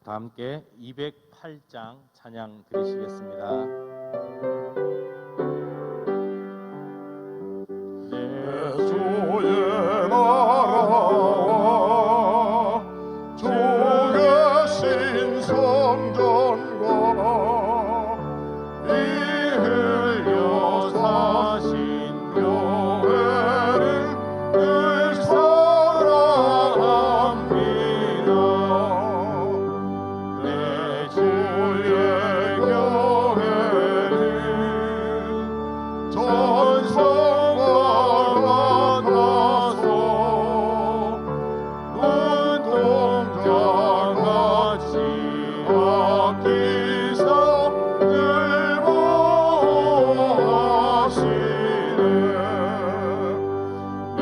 다 함께 208장 찬양 드리시겠습니다. 내 주의 나라와 주의 신성전과 이 흘려 사신 교회를 늘 사랑합니다. 내 주의 교회는 전성과 같아서 눈동자같이 아끼사 늘 보호하시네. 이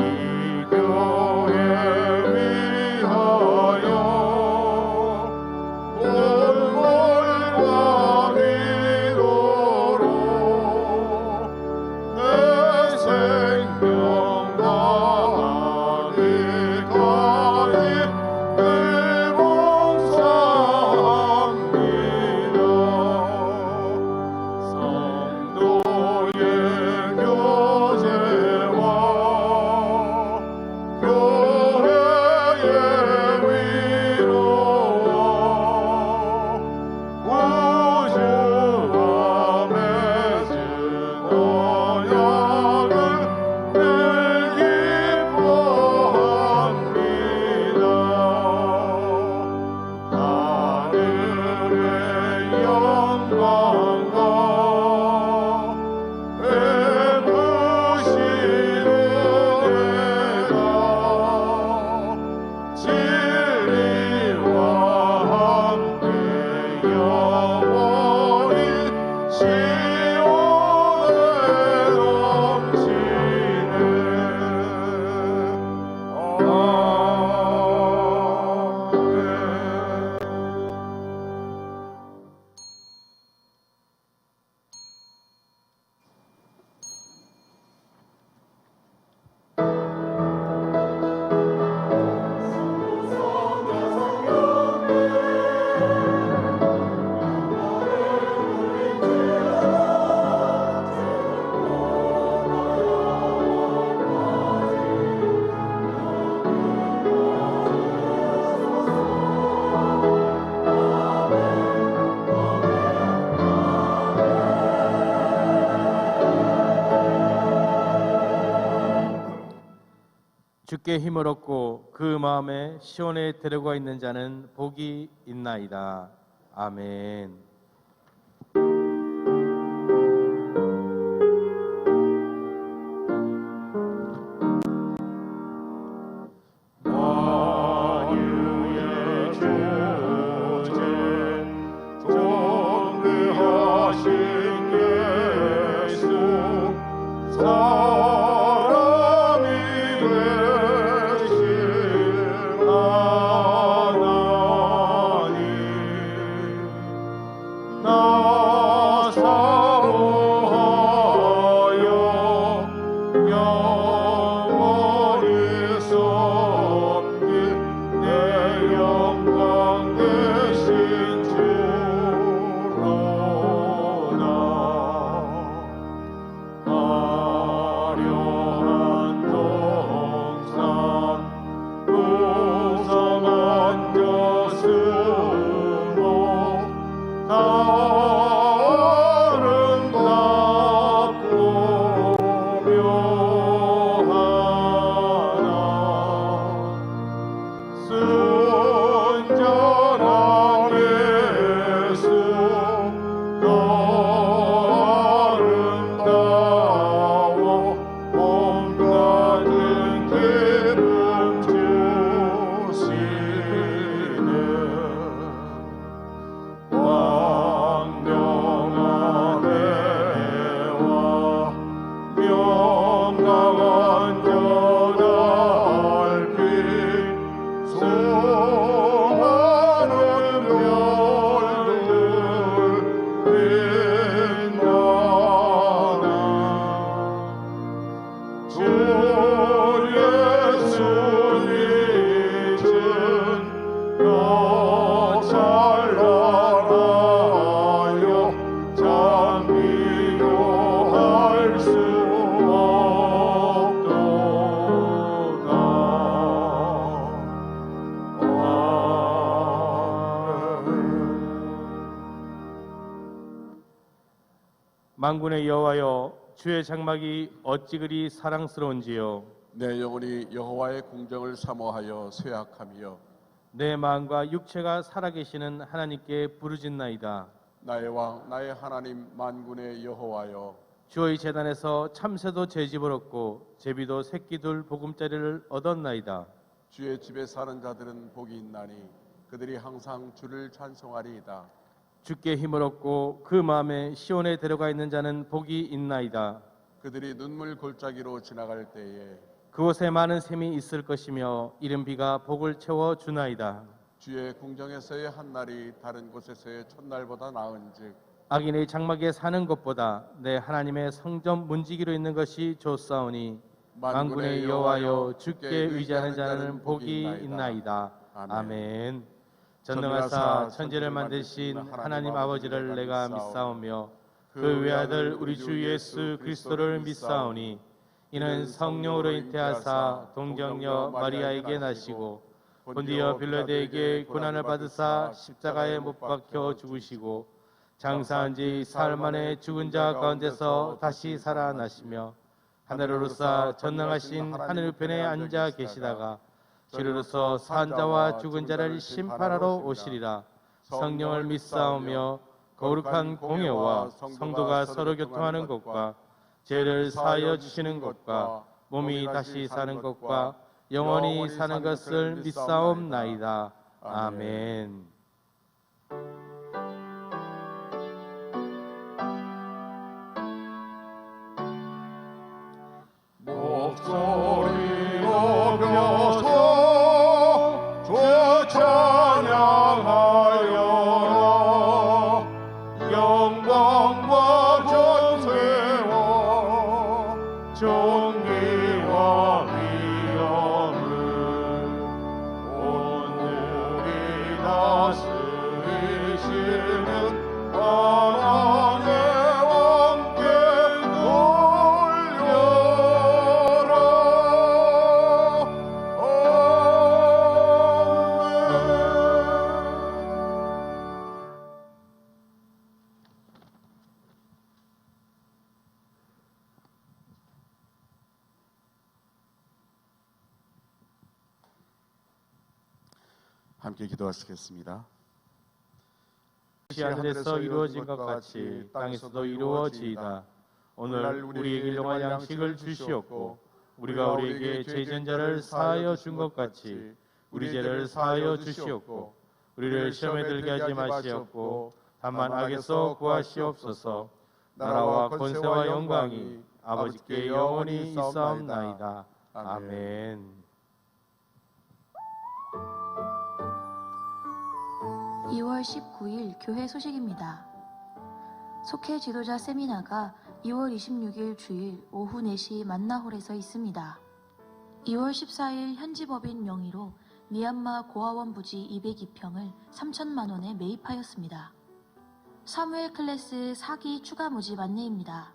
교회 위하여 눈물과 기도로 내 생명 다하기까지 늘 봉사합니다. 성도의 교제와 교회의 위로와 구주와 맺은 언약을 늘 기뻐합니다. 하늘의 영광과 애부시는 애가 진리와 함께 영원히 시온에 넘치네. 주께 힘을 얻고 그 마음에 시온에 데려가 있는 자는 복이 있나이다. 아멘. 만유의 주제 존귀하신 예수 사람이 되신 하나님 나 사모하여 영원히 섬길 내 영광 되신 주로다. 아련한 동산 우상 앉았으므로 다 아름답고 묘하나 순전한 예수 더 아름다워 봄 같은 기쁨 주시네. 광명한 해와 명랑한 저달빛 수많은 별들 빛나나 주 예수 잊은 너 잘 만군의 여호와여, 주의 장막이 어찌 그리 사랑스러운지요. 내 영혼이 여호와의 궁정을 사모하여 쇠약하며 내 마음과 육체가 살아계시는 하나님께 부르짖나이다. 나의 왕 나의 하나님 만군의 여호와여, 주의 제단에서 참새도 제 집을 얻고 제비도 새끼둘 보금자리를 얻었나이다. 주의 집에 사는 자들은 복이 있나니 그들이 항상 주를 찬송하리이다. 주께 힘을 얻고 그 마음에 시온에 데려가 있는 자는 복이 있나이다. 그들이 눈물 골짜기로 지나갈 때에 그곳에 많은 샘이 있을 것이며 이른 비가 복을 채워 주나이다. 주의 궁정에서의 한날이 다른 곳에서의 첫날보다 나은즉 악인의 장막에 사는 것보다 내 하나님의 성전 문지기로 있는 것이 좋사오니 만군의 여호와여, 주께 의지하는 자는 복이 있나이다. 아멘. 전능하사 천지를 만드신 하나님 아버지를 내가 믿사오며 그 외아들 우리 주 예수 그리스도를 믿사오니 이는 성령으로 잉태하사 동정녀 마리아에게 나시고 본디어 빌라도에게 고난을 받으사 십자가에 못 박혀 죽으시고 장사한 지 사흘 만에 죽은 자 가운데서 다시 살아나시며 하늘로서 전능하신 하늘 우편에 앉아 계시다가 주로서 산 자와 죽은 자를 심판하러 오시리라. 성령을 믿사오며 거룩한 공예와 성도가 서로 교통하는 것과 죄를 사하여 주시는 것과 몸이 다시 사는 것과 영원히 사는 것을 믿사옵나이다. 아멘. 목소리 높여서 주 찬양하여라. 영광과 전세와 존귀와 위엄을 오늘이 다스리시는 하나님의 왕께 돌려라. 함께 기도하시겠습니다. 하늘에서 이루어진 것 같이 땅에서도 이루어지이다. 오늘 우리에게 일용할 양식을 주시옵고 우리가 우리에게 죄진 자를 사하여 준 것 같이 우리 죄를 사하여 주시옵고 우리를 시험에 들게 하지 마시옵고 다만 악에서 구하시옵소서. 나라와 권세와 영광이 아버지께 영원히 있사옵나이다. 아멘. 2월 19일 교회 소식입니다. 속회 지도자 세미나가 2월 26일 주일 오후 4시 만나홀에서 있습니다. 2월 14일 현지법인 명의로 미얀마 고아원 부지 202평을 3천만 원에 매입하였습니다. 사무엘 클래스 4기 추가 모집 안내입니다.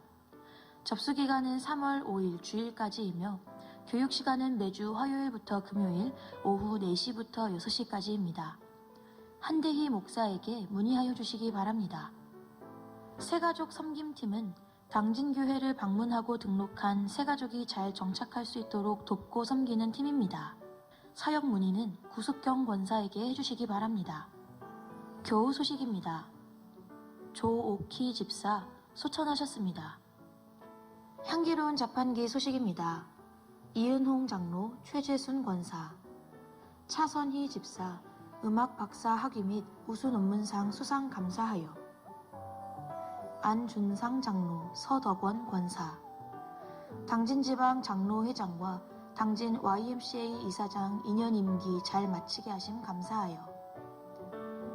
접수 기간은 3월 5일 주일까지이며 교육 시간은 매주 화요일부터 금요일 오후 4시부터 6시까지입니다. 한대희 목사에게 문의하여 주시기 바랍니다. 새가족 섬김팀은 당진교회를 방문하고 등록한 새가족이 잘 정착할 수 있도록 돕고 섬기는 팀입니다. 사역 문의는 구숙경 권사에게 해주시기 바랍니다. 교우 소식입니다. 조오키 집사 소천하셨습니다. 향기로운 자판기 소식입니다. 이은홍 장로, 최재순 권사, 차선희 집사 음악 박사 학위 및 우수 논문상 수상 감사하여 안준상 장로, 서덕원 권사, 당진지방 장로회장과 당진 YMCA 이사장 2년 임기 잘 마치게 하심 감사하여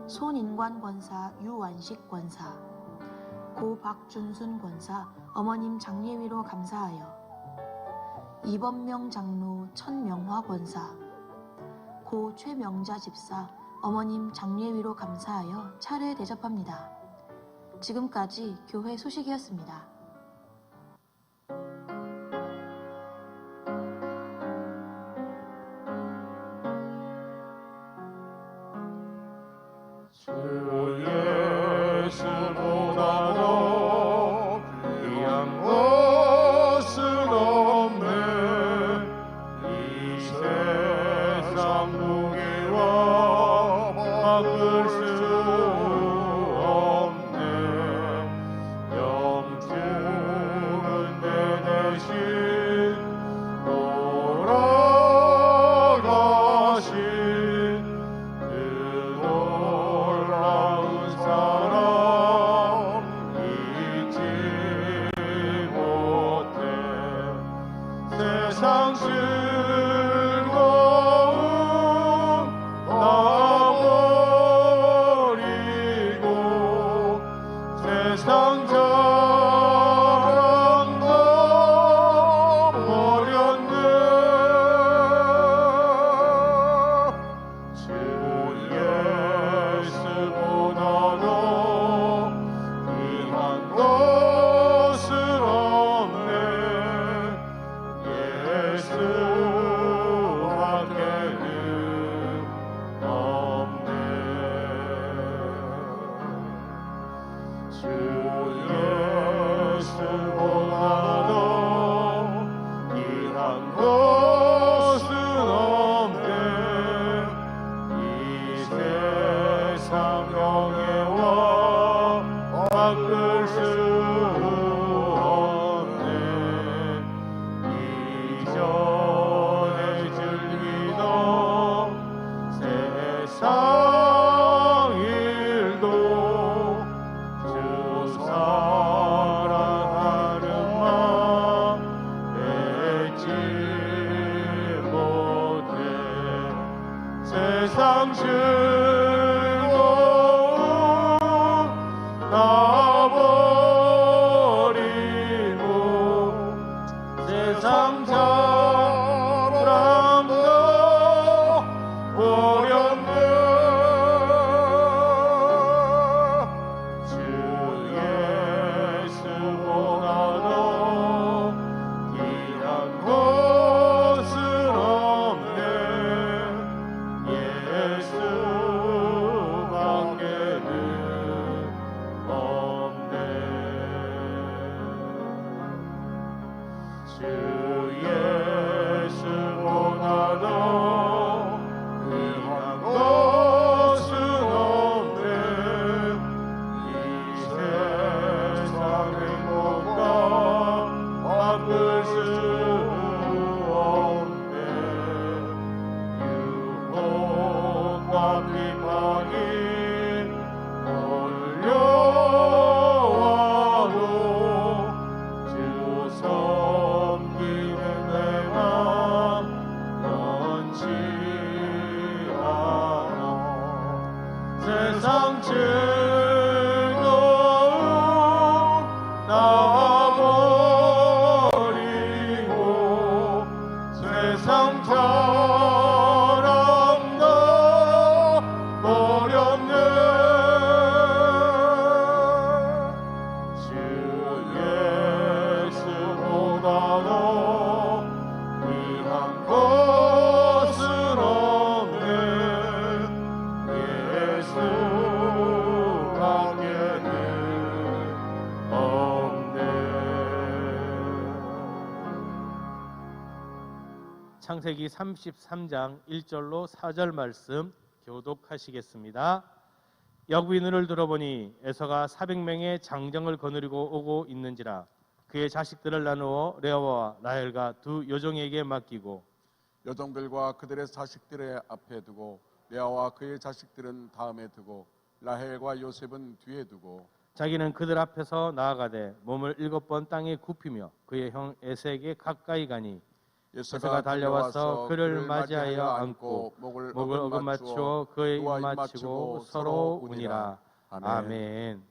손인관 권사, 유완식 권사, 고 박준순 권사 어머님 장례위로 감사하여 이범명 장로, 천명화 권사, 고 최명자 집사 어머님 장례위로 감사하여 차례 대접합니다. 지금까지 교회 소식이었습니다. 주 예수보다 높이 즐거움 놔버리고 세상 자랑도 버렸네. 주 예수보다도 귀한 것은 없네. 예수 밖에는 없네. 주 예수보다도 귀한 것은 없네. 이 세상 명예와 바꿀 수 없네. 이전에 즐기던 세상 일도 주 사랑하는 마음 맺지 못해. 세상 즐거움 놔버리고 세상 자랑도 버렸네. 주 예수보다도 귀한 것은 없네. 예수 밖에는 없네. 주 예수보다도 귀한 것은 없네. 이 세상 행복과 바꿀 수 없네. 유혹과 비판이 몰려와도 주 섬기는 내 맘 변치 않아. 세상 즐거움 놔버리고 세상 자랑도 버렸네. 주 예수보다도 귀한 것은 없네. 예수 밖에는 없네. 창세기 33장 1절로 4절 말씀 교독하시겠습니다. 야곱이 눈을 들어보니 에서가 400명의 장정을 거느리고 오고 있는지라. 그의 자식들을 나누어 레아와 라헬과 두 여종에게 맡기고 여종들과 그들의 자식들의 앞에 두고 레아와 그의 자식들은 다음에 두고 라헬과 요셉은 뒤에 두고 자기는 그들 앞에서 나아가되 몸을 7번 땅에 굽히며 그의 형 에세에게 가까이 가니 에서가 달려와서 그를 맞이하여 안고 목을 어긋맞추어 그의 입 맞추고 서로 우니라. 아멘.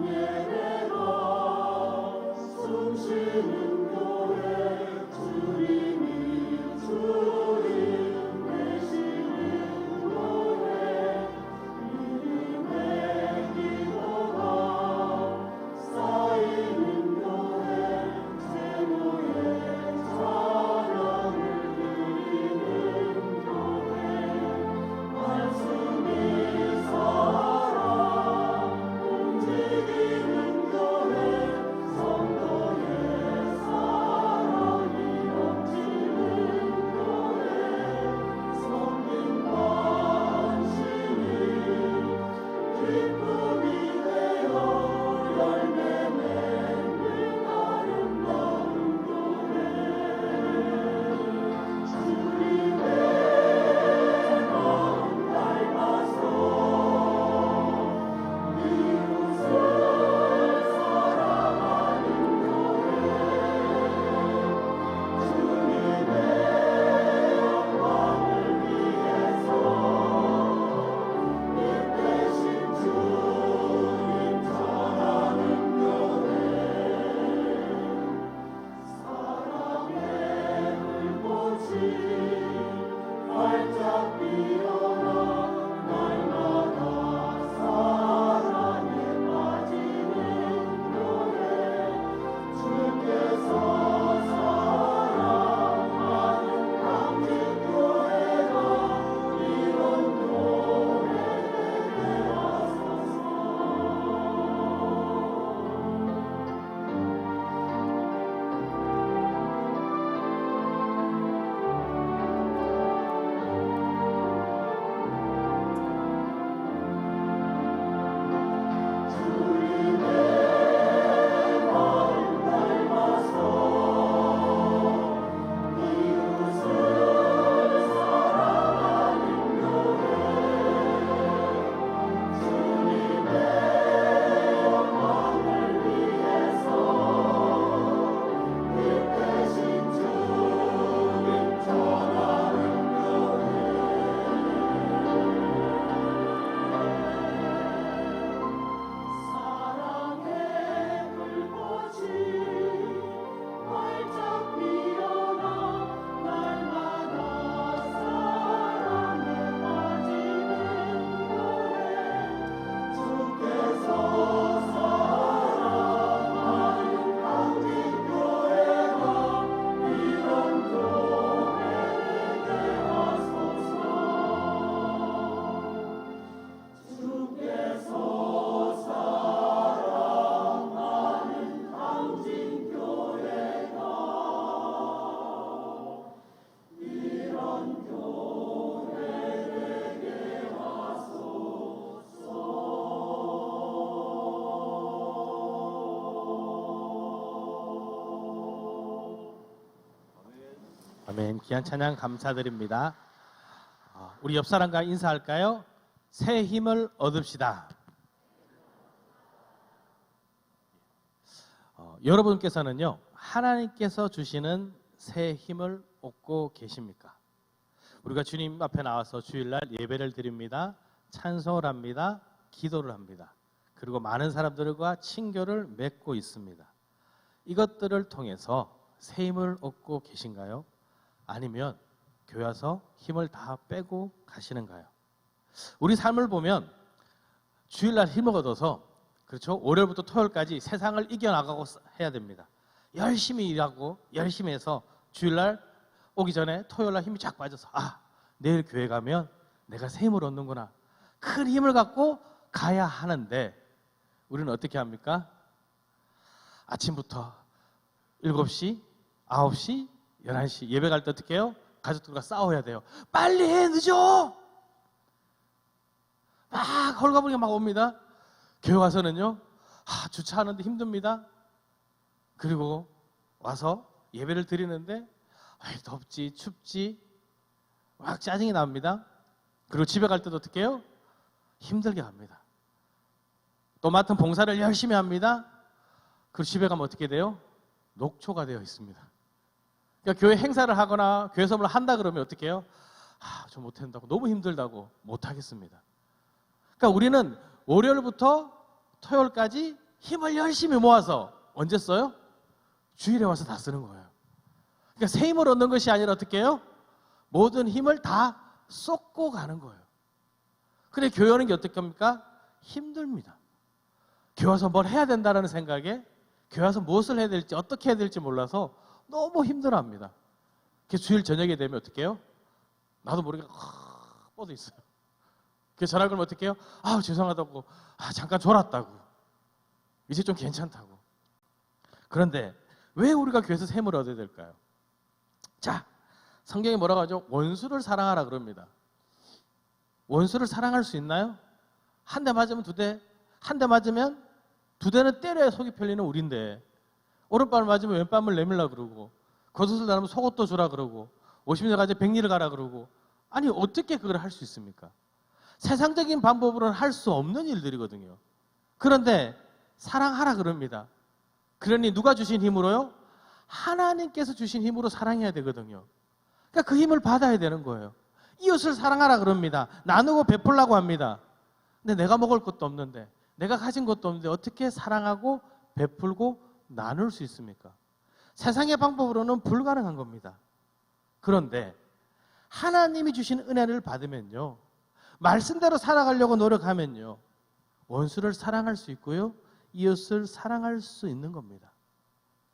예배로 아멘. 귀한 찬양 감사드립니다. 우리 옆 사람과 인사할까요? 새 힘을 얻읍시다. 여러분께서는요, 하나님께서 주시는 새 힘을 얻고 계십니까? 우리가 주님 앞에 나와서 주일날 예배를 드립니다. 찬송을 합니다. 기도를 합니다. 그리고 많은 사람들과 친교를 맺고 있습니다. 이것들을 통해서 새 힘을 얻고 계신가요? 아니면 교회 와서 힘을 다 빼고 가시는가요? 우리 삶을 보면 주일날 힘을 얻어서, 그렇죠? 월요일부터 토요일까지 세상을 이겨나가고 해야 됩니다. 열심히 일하고 열심히 해서 주일날 오기 전에 토요일날 힘이 쫙 빠져서 내일 교회 가면 내가 새 힘을 얻는구나, 큰 힘을 갖고 가야 하는데, 우리는 어떻게 합니까? 아침부터 7시, 9시, 11시 예배 갈 때 어떻게 해요? 가족들과 싸워야 돼요. 빨리 해, 늦어! 막 홀가분하게 막 옵니다. 교회 와서는요, 주차하는데 힘듭니다. 그리고 와서 예배를 드리는데 덥지, 춥지, 막 짜증이 납니다. 그리고 집에 갈 때도 어떻게 해요? 힘들게 갑니다. 또 맡은 봉사를 열심히 합니다. 그리고 집에 가면 어떻게 돼요? 녹초가 되어 있습니다. 그러니까 교회 행사를 하거나 교회 선물을 한다 그러면 어떻게 해요? 저 못한다고, 너무 힘들다고 못하겠습니다. 그러니까 우리는 월요일부터 토요일까지 힘을 열심히 모아서 언제 써요? 주일에 와서 다 쓰는 거예요. 그러니까 새 힘을 얻는 것이 아니라 어떻게 해요? 모든 힘을 다 쏟고 가는 거예요. 근데 교회 오는 게 어떻게 합니까? 힘듭니다. 교회 와서 뭘 해야 된다는 생각에, 교회 와서 무엇을 해야 될지, 어떻게 해야 될지 몰라서 너무 힘들어합니다. 그래서 주일 저녁에 되면 어떻게 해요? 나도 모르게 뻗어 있어요. 그래서 전화 걸면 어떻게 해요? 죄송하다고, 잠깐 졸았다고, 이제 좀 괜찮다고. 그런데 왜 우리가 교회에서 새 힘을 얻어야 될까요? 자, 성경이 뭐라고 하죠? 원수를 사랑하라 그럽니다. 원수를 사랑할 수 있나요? 한 대 맞으면 두 대, 한 대 맞으면 두 대는 때려야 속이 풀리는 우린데 오른밤을 맞으면 왼밤을 내밀라 그러고 겉옷을 나르면 속옷도 주라 그러고 50년 가지 100리를 가라 그러고 아니 어떻게 그걸 할 수 있습니까? 세상적인 방법으로는 할 수 없는 일들이거든요. 그런데 사랑하라 그럽니다. 그러니 누가 주신 힘으로요? 하나님께서 주신 힘으로 사랑해야 되거든요. 그러니까 그 힘을 받아야 되는 거예요. 이웃을 사랑하라 그럽니다. 나누고 베풀라고 합니다. 근데 내가 먹을 것도 없는데 내가 가진 것도 없는데 어떻게 사랑하고 베풀고 나눌 수 있습니까? 세상의 방법으로는 불가능한 겁니다. 그런데 하나님이 주신 은혜를 받으면요, 말씀대로 살아가려고 노력하면요, 원수를 사랑할 수 있고요, 이웃을 사랑할 수 있는 겁니다.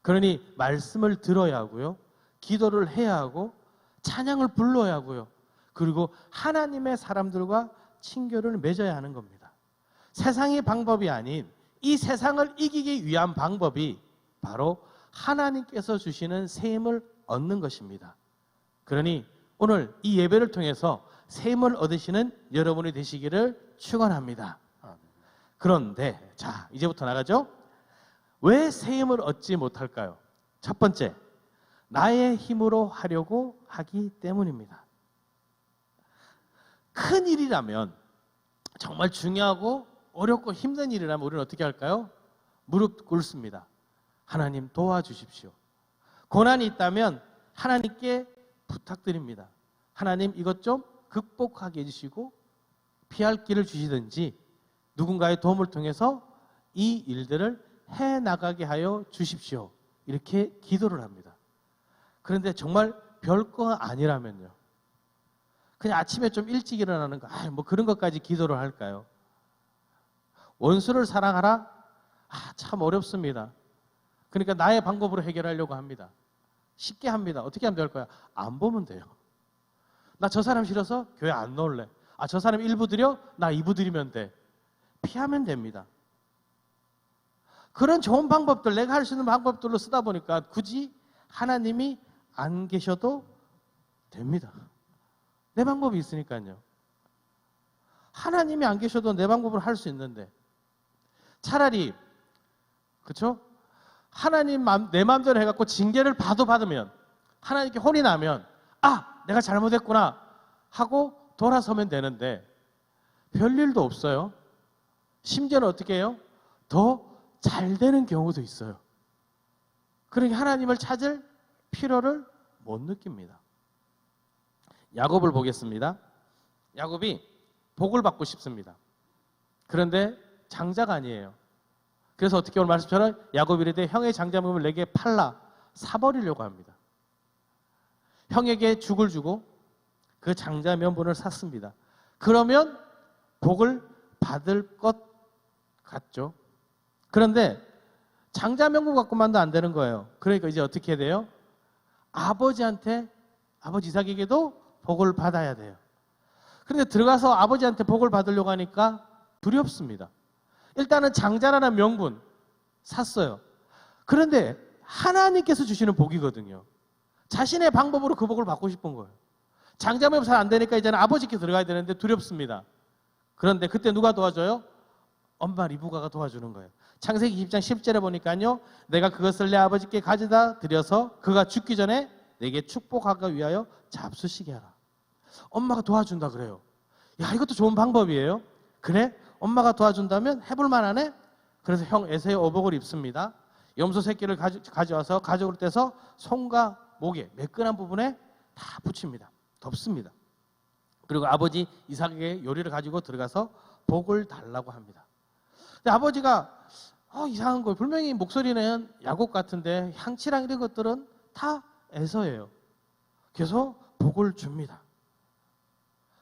그러니 말씀을 들어야 하고요, 기도를 해야 하고 찬양을 불러야 하고요, 그리고 하나님의 사람들과 친교를 맺어야 하는 겁니다. 세상의 방법이 아닌 이 세상을 이기기 위한 방법이 바로 하나님께서 주시는 새 힘을 얻는 것입니다. 그러니 오늘 이 예배를 통해서 새 힘을 얻으시는 여러분이 되시기를 축원합니다. 그런데 자, 이제부터 나가죠. 왜 새 힘을 얻지 못할까요? 첫 번째, 나의 힘으로 하려고 하기 때문입니다. 큰 일이라면, 정말 중요하고 어렵고 힘든 일이라면 우리는 어떻게 할까요? 무릎 꿇습니다. 하나님 도와주십시오. 고난이 있다면 하나님께 부탁드립니다. 하나님 이것 좀 극복하게 해주시고 피할 길을 주시든지 누군가의 도움을 통해서 이 일들을 해나가게 하여 주십시오. 이렇게 기도를 합니다. 그런데 정말 별거 아니라면요, 그냥 아침에 좀 일찍 일어나는 거, 뭐 그런 것까지 기도를 할까요? 원수를 사랑하라? 참 어렵습니다. 그러니까 나의 방법으로 해결하려고 합니다. 쉽게 합니다. 어떻게 하면 될까요? 안 보면 돼요. 나 저 사람 싫어서 교회 안 넣을래. 저 사람 1부 드려? 나 2부 드리면 돼. 피하면 됩니다. 그런 좋은 방법들, 내가 할 수 있는 방법들로 쓰다 보니까 굳이 하나님이 안 계셔도 됩니다. 내 방법이 있으니까요. 하나님이 안 계셔도 내 방법으로 할 수 있는데, 차라리 그렇죠? 하나님 내 마음대로 해갖고 징계를 받으면, 하나님께 혼이 나면 내가 잘못했구나 하고 돌아서면 되는데 별일도 없어요. 심지어는 어떻게 해요? 더 잘 되는 경우도 있어요. 그러니 하나님을 찾을 필요를 못 느낍니다. 야곱을 보겠습니다. 야곱이 복을 받고 싶습니다. 그런데 장자가 아니에요. 그래서 어떻게 오늘 말씀처럼 야곱이 이르되 형의 장자물을 내게 팔라 사버리려고 합니다. 형에게 죽을 주고 그 장자 면분을 샀습니다. 그러면 복을 받을 것 같죠. 그런데 장자 명분 갖고만도 안 되는 거예요. 그러니까 이제 어떻게 해야 돼요? 아버지 이삭에게도 복을 받아야 돼요. 그런데 들어가서 아버지한테 복을 받으려고 하니까 두렵습니다. 일단은 장자라는 명분 샀어요. 그런데 하나님께서 주시는 복이거든요. 자신의 방법으로 그 복을 받고 싶은 거예요. 장자 명분 잘 안 되니까 이제는 아버지께 들어가야 되는데 두렵습니다. 그런데 그때 누가 도와줘요? 엄마 리브가가 도와주는 거예요. 창세기 20장 10절에 보니까요, 내가 그것을 내 아버지께 가져다 드려서 그가 죽기 전에 내게 축복하기 위하여 잡수시게 하라. 엄마가 도와준다 그래요. 야, 이것도 좋은 방법이에요. 그래? 엄마가 도와준다면 해볼 만하네? 그래서 형 에서의 오복을 입습니다. 염소 새끼를 가져와서 가죽으로 떼서 손과 목에 매끈한 부분에 다 붙입니다. 덮습니다. 그리고 아버지 이삭에게 요리를 가지고 들어가서 복을 달라고 합니다. 근데 아버지가 이상한 거예요. 분명히 목소리는 야곱 같은데 향치랑 이런 것들은 다 에서예요. 그래서 복을 줍니다.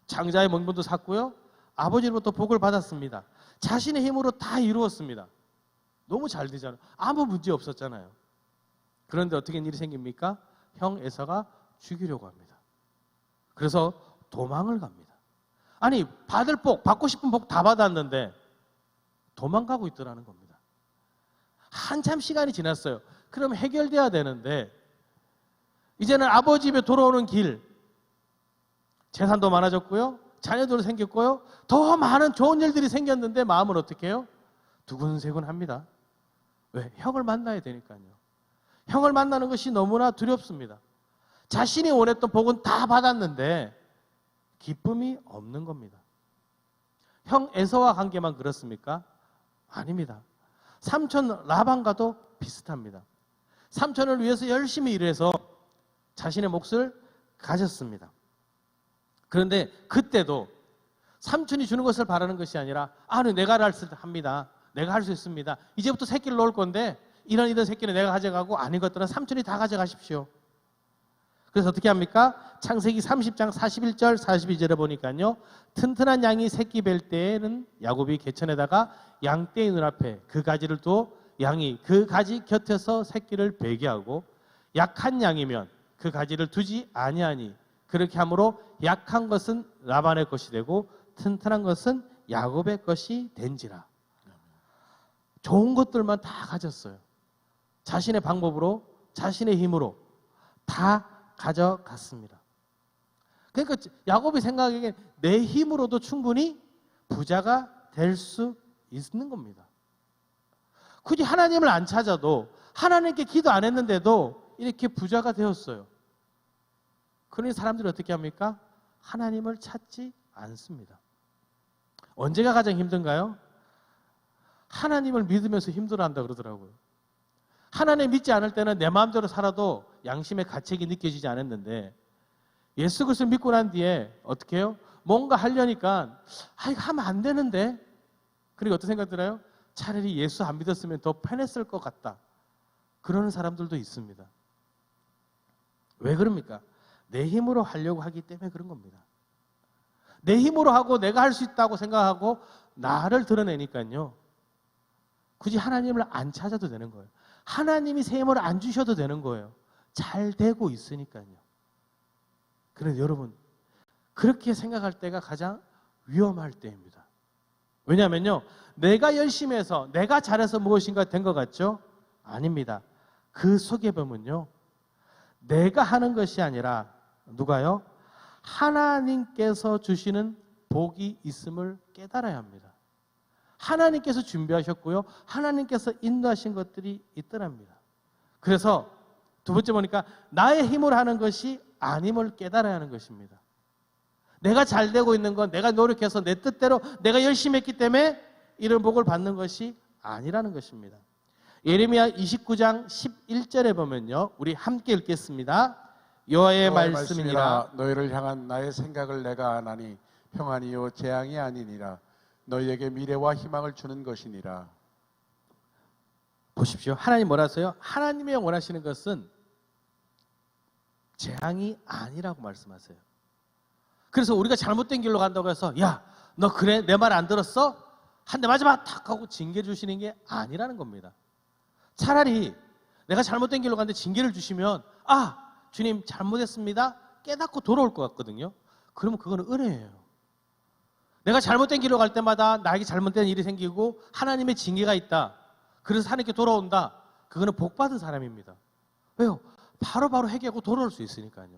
장자의 명분도 샀고요, 아버지로부터 복을 받았습니다. 자신의 힘으로 다 이루었습니다. 너무 잘 되잖아요. 아무 문제 없었잖아요. 그런데 어떻게 일이 생깁니까? 형 에서가 죽이려고 합니다. 그래서 도망을 갑니다. 아니, 받고 싶은 복 다 받았는데 도망가고 있더라는 겁니다. 한참 시간이 지났어요. 그럼 해결돼야 되는데 이제는 아버지 집에 돌아오는 길, 재산도 많아졌고요, 자녀들 생겼고요. 더 많은 좋은 일들이 생겼는데 마음은 어떻게 해요? 두근세근합니다. 왜? 형을 만나야 되니까요. 형을 만나는 것이 너무나 두렵습니다. 자신이 원했던 복은 다 받았는데 기쁨이 없는 겁니다. 형 에서와 관계만 그렇습니까? 아닙니다. 삼촌 라반과도 비슷합니다. 삼촌을 위해서 열심히 일해서 자신의 몫을 가졌습니다. 그런데 그때도 삼촌이 주는 것을 바라는 것이 아니라 내가 합니다. 내가 할 수 있습니다. 이제부터 새끼를 놓을 건데 이런 새끼는 내가 가져가고 아닌 것들은 삼촌이 다 가져가십시오. 그래서 어떻게 합니까? 창세기 30장 41절 42절에 보니까요. 튼튼한 양이 새끼 뵐 때에는 야곱이 개천에다가 양떼의 눈앞에 그 가지를 두어 양이 그 가지 곁에서 새끼를 베게 하고 약한 양이면 그 가지를 두지 아니하니 그렇게 함으로 약한 것은 라반의 것이 되고 튼튼한 것은 야곱의 것이 된지라. 좋은 것들만 다 가졌어요. 자신의 방법으로 자신의 힘으로 다 가져갔습니다. 그러니까 야곱이 생각하기에 내 힘으로도 충분히 부자가 될 수 있는 겁니다. 굳이 하나님을 안 찾아도 하나님께 기도 안 했는데도 이렇게 부자가 되었어요. 그러니 사람들이 어떻게 합니까? 하나님을 찾지 않습니다. 언제가 가장 힘든가요? 하나님을 믿으면서 힘들어한다 그러더라고요. 하나님 믿지 않을 때는 내 마음대로 살아도 양심의 가책이 느껴지지 않았는데 예수 그리스도를 믿고 난 뒤에 어떻게 해요? 뭔가 하려니까 이거 하면 안 되는데 그리고 어떤 생각 들어요? 차라리 예수 안 믿었으면 더 편했을 것 같다. 그러는 사람들도 있습니다. 왜 그럽니까? 내 힘으로 하려고 하기 때문에 그런 겁니다. 내 힘으로 하고 내가 할 수 있다고 생각하고 나를 드러내니까요. 굳이 하나님을 안 찾아도 되는 거예요. 하나님이 새 힘을 안 주셔도 되는 거예요. 잘 되고 있으니까요. 그런데 여러분, 그렇게 생각할 때가 가장 위험할 때입니다. 왜냐하면요, 내가 열심히 해서 내가 잘해서 무엇인가 된 것 같죠? 아닙니다. 그 속에 보면요, 내가 하는 것이 아니라 누가요? 하나님께서 주시는 복이 있음을 깨달아야 합니다. 하나님께서 준비하셨고요, 하나님께서 인도하신 것들이 있더랍니다. 그래서 두 번째 보니까 나의 힘으로 하는 것이 아님을 깨달아야 하는 것입니다. 내가 잘 되고 있는 건 내가 노력해서 내 뜻대로 내가 열심히 했기 때문에 이런 복을 받는 것이 아니라는 것입니다. 예레미야 29장 11절에 보면요, 우리 함께 읽겠습니다. 여호와의 말씀이니라. 너희를 향한 나의 생각을 내가 아나니 평안이요 재앙이 아니니라. 너희에게 미래와 희망을 주는 것이니라. 보십시오. 하나님 뭐라 하세요? 하나님이 원하시는 것은 재앙이 아니라고 말씀하세요. 그래서 우리가 잘못된 길로 간다고 해서 야, 너 그래? 내 말 안 들었어? 한 대 맞아봐! 탁 하고 징계 주시는 게 아니라는 겁니다. 차라리 내가 잘못된 길로 갔는데 징계를 주시면 주님 잘못했습니다 깨닫고 돌아올 것 같거든요. 그러면 그거는 은혜예요. 내가 잘못된 길로 갈 때마다 나에게 잘못된 일이 생기고 하나님의 징계가 있다, 그래서 하나님께 돌아온다, 그거는 복받은 사람입니다. 왜요? 바로바로 회개하고 돌아올 수 있으니까요.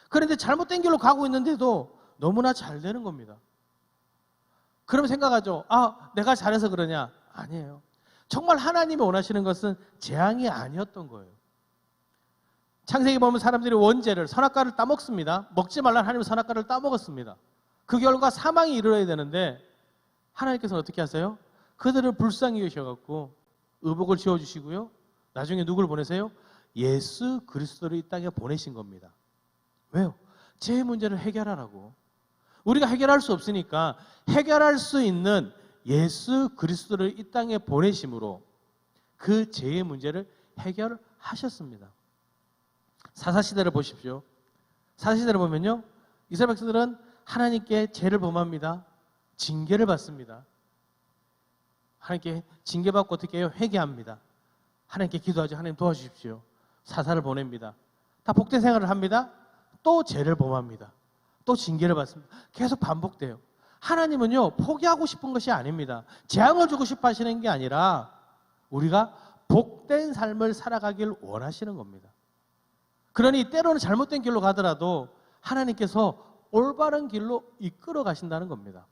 그런데 잘못된 길로 가고 있는데도 너무나 잘 되는 겁니다. 그러면 생각하죠. 내가 잘해서 그러냐? 아니에요. 정말 하나님이 원하시는 것은 재앙이 아니었던 거예요. 창세기 보면 사람들이 원죄를, 선악과를 따먹습니다. 먹지 말라는 하나님의 선악과를 따먹었습니다. 그 결과 사망이 일어나야 되는데 하나님께서는 어떻게 하세요? 그들을 불쌍히 여셔갖고 의복을 지어주시고요, 나중에 누구를 보내세요? 예수 그리스도를 이 땅에 보내신 겁니다. 왜요? 제 문제를 해결하라고. 우리가 해결할 수 없으니까 해결할 수 있는 예수 그리스도를 이 땅에 보내심으로 그 죄의 문제를 해결하셨습니다. 사사시대를 보십시오. 사사시대를 보면요, 이스라엘 백성들은 하나님께 죄를 범합니다. 징계를 받습니다. 하나님께 징계받고 어떻게 해요? 회개합니다. 하나님께 기도하죠. 하나님 도와주십시오. 사사를 보냅니다. 다 복된 생활을 합니다. 또 죄를 범합니다. 또 징계를 받습니다. 계속 반복돼요. 하나님은요, 포기하고 싶은 것이 아닙니다. 재앙을 주고 싶어 하시는 게 아니라 우리가 복된 삶을 살아가길 원하시는 겁니다. 그러니 때로는 잘못된 길로 가더라도 하나님께서 올바른 길로 이끌어 가신다는 겁니다.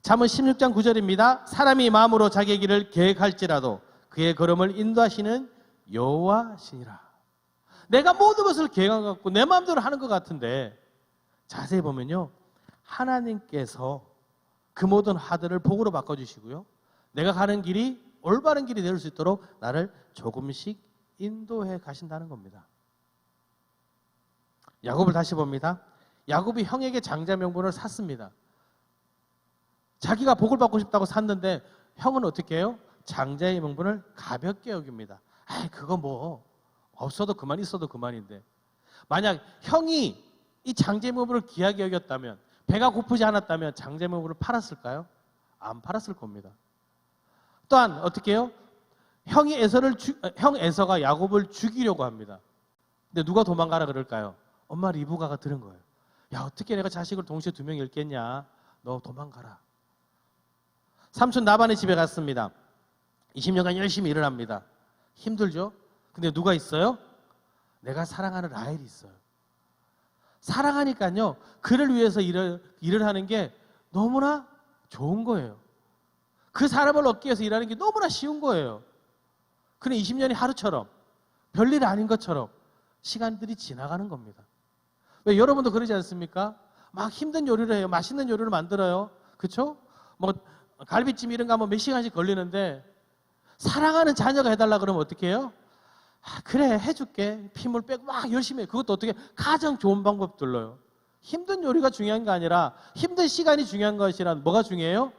잠언 16장 9절입니다. 사람이 마음으로 자기의 길을 계획할지라도 그의 걸음을 인도하시는 여호와시니라. 내가 모든 것을 계획하고 내 마음대로 하는 것 같은데 자세히 보면요, 하나님께서 그 모든 하들을 복으로 바꿔주시고요, 내가 가는 길이 올바른 길이 될 수 있도록 나를 조금씩 인도해 가신다는 겁니다. 야곱을 다시 봅니다. 야곱이 형에게 장자 명분을 샀습니다. 자기가 복을 받고 싶다고 샀는데 형은 어떻게 해요? 장자의 명분을 가볍게 여깁니다. 아이, 그거 뭐 없어도 그만, 있어도 그만인데. 만약 형이 이 장자의 명분을 귀하게 여겼다면, 배가 고프지 않았다면 장자의 명분을 팔았을까요? 안 팔았을 겁니다. 또한 어떻게 해요? 형 에서가 야곱을 죽이려고 합니다. 근데 누가 도망가라 그럴까요? 엄마 리브가가 들은 거예요. 야, 어떻게 내가 자식을 동시에 2명 잃겠냐? 너 도망가라. 삼촌 나반의 집에 갔습니다. 20년간 열심히 일을 합니다. 힘들죠? 근데 누가 있어요? 내가 사랑하는 라헬이 있어요. 사랑하니까요, 그를 위해서 일을 하는 게 너무나 좋은 거예요. 그 사람을 얻기 위해서 일하는 게 너무나 쉬운 거예요. 그런데 20년이 하루처럼, 별일 아닌 것처럼 시간들이 지나가는 겁니다. 왜 여러분도 그러지 않습니까? 막 힘든 요리를 해요. 맛있는 요리를 만들어요. 그렇죠? 뭐 갈비찜 이런 거 하면 몇 시간씩 걸리는데 사랑하는 자녀가 해달라 그러면 어떻게 해요? 아, 그래 해줄게. 피물 빼고 막 열심히 해. 그것도 어떻게 가장 좋은 방법들로요. 힘든 요리가 중요한 게 아니라 힘든 시간이 중요한 것이라 뭐가 중요해요?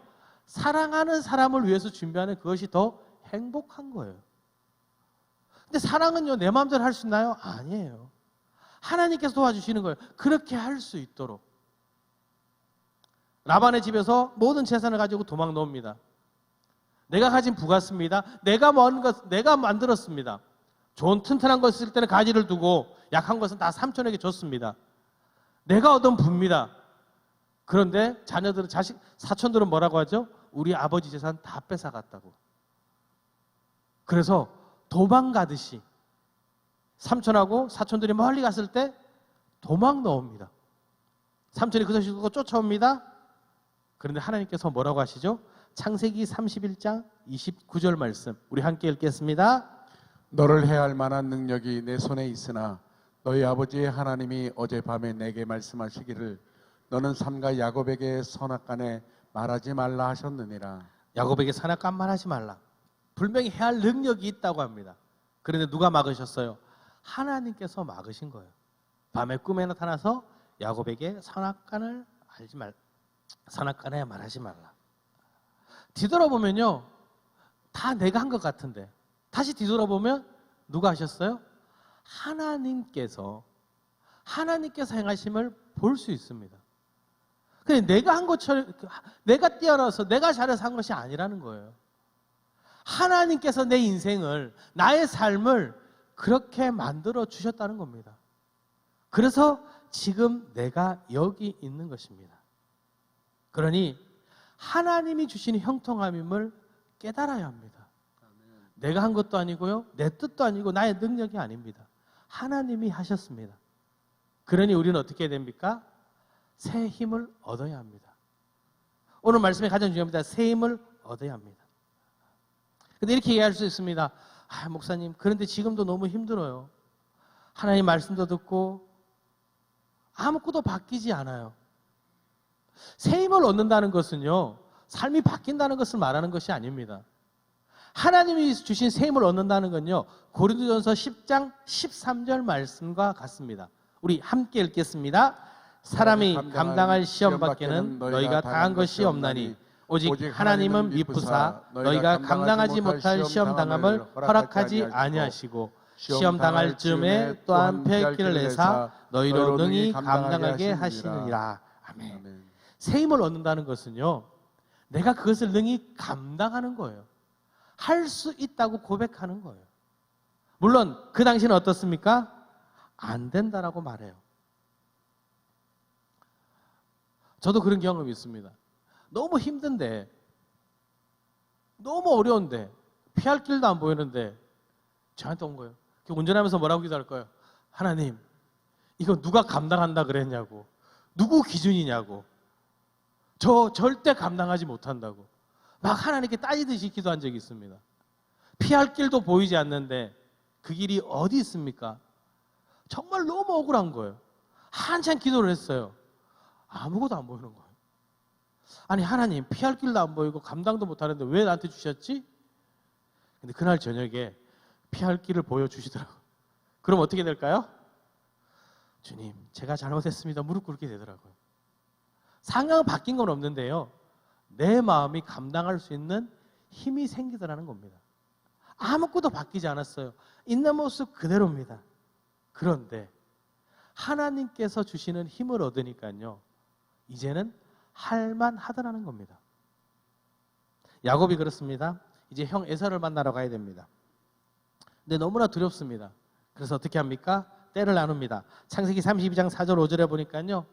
사랑하는 사람을 위해서 준비하는 그것이 더 행복한 거예요. 근데 사랑은요, 내 마음대로 할 수 있나요? 아니에요. 하나님께서 도와주시는 거예요. 그렇게 할 수 있도록. 라반의 집에서 모든 재산을 가지고 도망 나옵니다. 내가 가진 부같습니다. 내가 만들었습니다. 좋은 튼튼한 것 있을 때는 가지를 두고 약한 것은 다 삼촌에게 줬습니다. 내가 얻은 부입니다. 그런데 사촌들은 뭐라고 하죠? 우리 아버지 재산 다 뺏어갔다고. 그래서 도망가듯이 삼촌하고 사촌들이 멀리 갔을 때 도망 나옵니다. 삼촌이 그 소식 듣고 쫓아옵니다. 그런데 하나님께서 뭐라고 하시죠? 창세기 31장 29절 말씀, 우리 함께 읽겠습니다. 너를 해할 만한 능력이 내 손에 있으나 너희 아버지의 하나님이 어젯밤에 내게 말씀하시기를 너는 삼가 야곱에게 선악간에 말하지 말라 하셨느니라. 야곱에게 선악간 말하지 말라. 분명히 해할 능력이 있다고 합니다. 그런데 누가 막으셨어요? 하나님께서 막으신 거예요. 밤에 꿈에 나타나서 야곱에게 선악간에 말하지 말라. 뒤돌아보면요, 다 내가 한 것 같은데 다시 뒤돌아보면 누가 하셨어요? 하나님께서 행하심을 볼 수 있습니다. 근데 내가 한 것처럼, 내가 뛰어나서 내가 잘해서 한 것이 아니라는 거예요. 하나님께서 내 인생을, 나의 삶을 그렇게 만들어 주셨다는 겁니다. 그래서 지금 내가 여기 있는 것입니다. 그러니 하나님이 주시는 형통함임을 깨달아야 합니다. 내가 한 것도 아니고요, 내 뜻도 아니고 나의 능력이 아닙니다. 하나님이 하셨습니다. 그러니 우리는 어떻게 해야 됩니까? 새 힘을 얻어야 합니다. 오늘 말씀이 가장 중요합니다. 새 힘을 얻어야 합니다. 근데 이렇게 이해할 수 있습니다. 아, 목사님, 그런데 지금도 너무 힘들어요. 하나님 말씀도 듣고 아무것도 바뀌지 않아요. 새 힘을 얻는다는 것은요, 삶이 바뀐다는 것을 말하는 것이 아닙니다. 하나님이 주신 새 힘을 얻는다는 건요, 고린도전서 10장 13절 말씀과 같습니다. 우리 함께 읽겠습니다. 사람이 감당할 시험 밖에는 너희가 당한 것이 없나니 오직 하나님은 미쁘사 너희가 감당하지 못할 시험 당함을 허락하지 아니하시고 시험 당할 즈음에 또한 폐기를 내사 너희로 능히 감당하게 하시느니라. 아멘. 새 힘을 얻는다는 것은요, 내가 그것을 능히 감당하는 거예요. 할 수 있다고 고백하는 거예요. 물론 그 당시는 어떻습니까? 안 된다라고 말해요. 저도 그런 경험이 있습니다. 너무 힘든데, 너무 어려운데, 피할 길도 안 보이는데 저한테 온 거예요. 운전하면서 뭐라고 기도할 거예요? 하나님, 이거 누가 감당한다 그랬냐고. 누구 기준이냐고. 저 절대 감당하지 못한다고. 막 하나님께 따지듯이 기도한 적이 있습니다. 피할 길도 보이지 않는데 그 길이 어디 있습니까? 정말 너무 억울한 거예요. 한참 기도를 했어요. 아무것도 안 보이는 거예요. 아니 하나님, 피할 길도 안 보이고 감당도 못하는데 왜 나한테 주셨지? 근데 그날 저녁에 피할 길을 보여주시더라고요. 그럼 어떻게 될까요? 주님, 제가 잘못했습니다. 무릎 꿇게 되더라고요. 상황은 바뀐 건 없는데요, 내 마음이 감당할 수 있는 힘이 생기더라는 겁니다. 아무것도 바뀌지 않았어요. 있는 모습 그대로입니다. 그런데 하나님께서 주시는 힘을 얻으니까요, 이제는 할만하더라는 겁니다. 야곱이 그렇습니다. 이제 형 에서를 만나러 가야 됩니다. 근데 너무나 두렵습니다. 그래서 어떻게 합니까? 때를 나눕니다. 창세기 32장 4절 5절에 보니까요,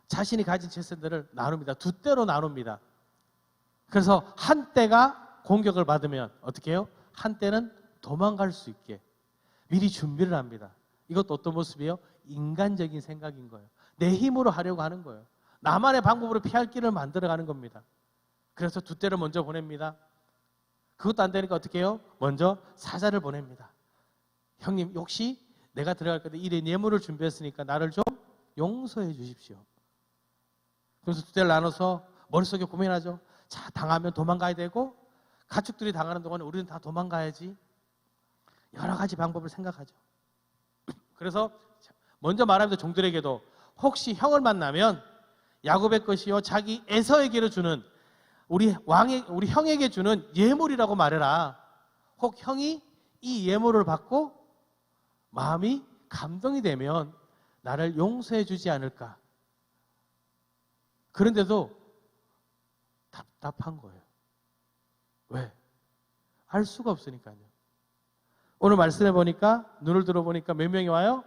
자신이 가진 재산들을 나눕니다. 두 때로 나눕니다. 그래서 한 때가 공격을 받으면 어떻게 해요? 한 때는 도망갈 수 있게 미리 준비를 합니다. 이것도 어떤 모습이에요? 인간적인 생각인 거예요. 내 힘으로 하려고 하는 거예요. 나만의 방법으로 피할 길을 만들어가는 겁니다. 그래서 두 때를 먼저 보냅니다. 그것도 안 되니까 어떻게 해요? 먼저 사자를 보냅니다. 형님, 혹시 내가 들어갈 건데 이래 예물을 준비했으니까 나를 좀 용서해 주십시오. 그래서 두 때를 나눠서 머릿속에 고민하죠. 자, 당하면 도망가야 되고 가축들이 당하는 동안에 우리는 다 도망가야지. 여러 가지 방법을 생각하죠. 그래서 먼저 말합니다. 종들에게도 혹시 형을 만나면 야곱의 것이요 자기 에서에게로 주는 우리 형에게 주는 예물이라고 말해라. 혹 형이 이 예물을 받고 마음이 감동이 되면 나를 용서해 주지 않을까. 그런데도 답답한 거예요. 왜? 알 수가 없으니까요. 오늘 말씀해 보니까, 눈을 들어보니까 몇 명이 와요?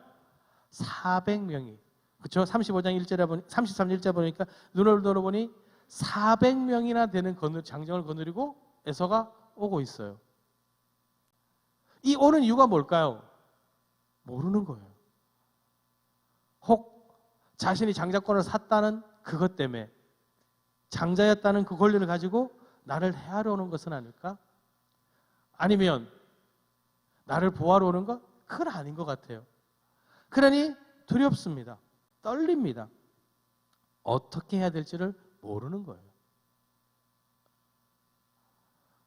400명이. 그렇죠? 35장 1절에 보니, 33절 1절에 보니까 눈을 들어보니 400명이나 되는 장정을 거느리고 에서가 오고 있어요. 이 오는 이유가 뭘까요? 모르는 거예요. 혹 자신이 장자권을 샀다는 그것 때문에, 장자였다는 그 권리를 가지고 나를 해하러 오는 것은 아닐까? 아니면 나를 보호하러 오는 것? 그건 아닌 것 같아요. 그러니 두렵습니다. 떨립니다. 어떻게 해야 될지를 모르는 거예요.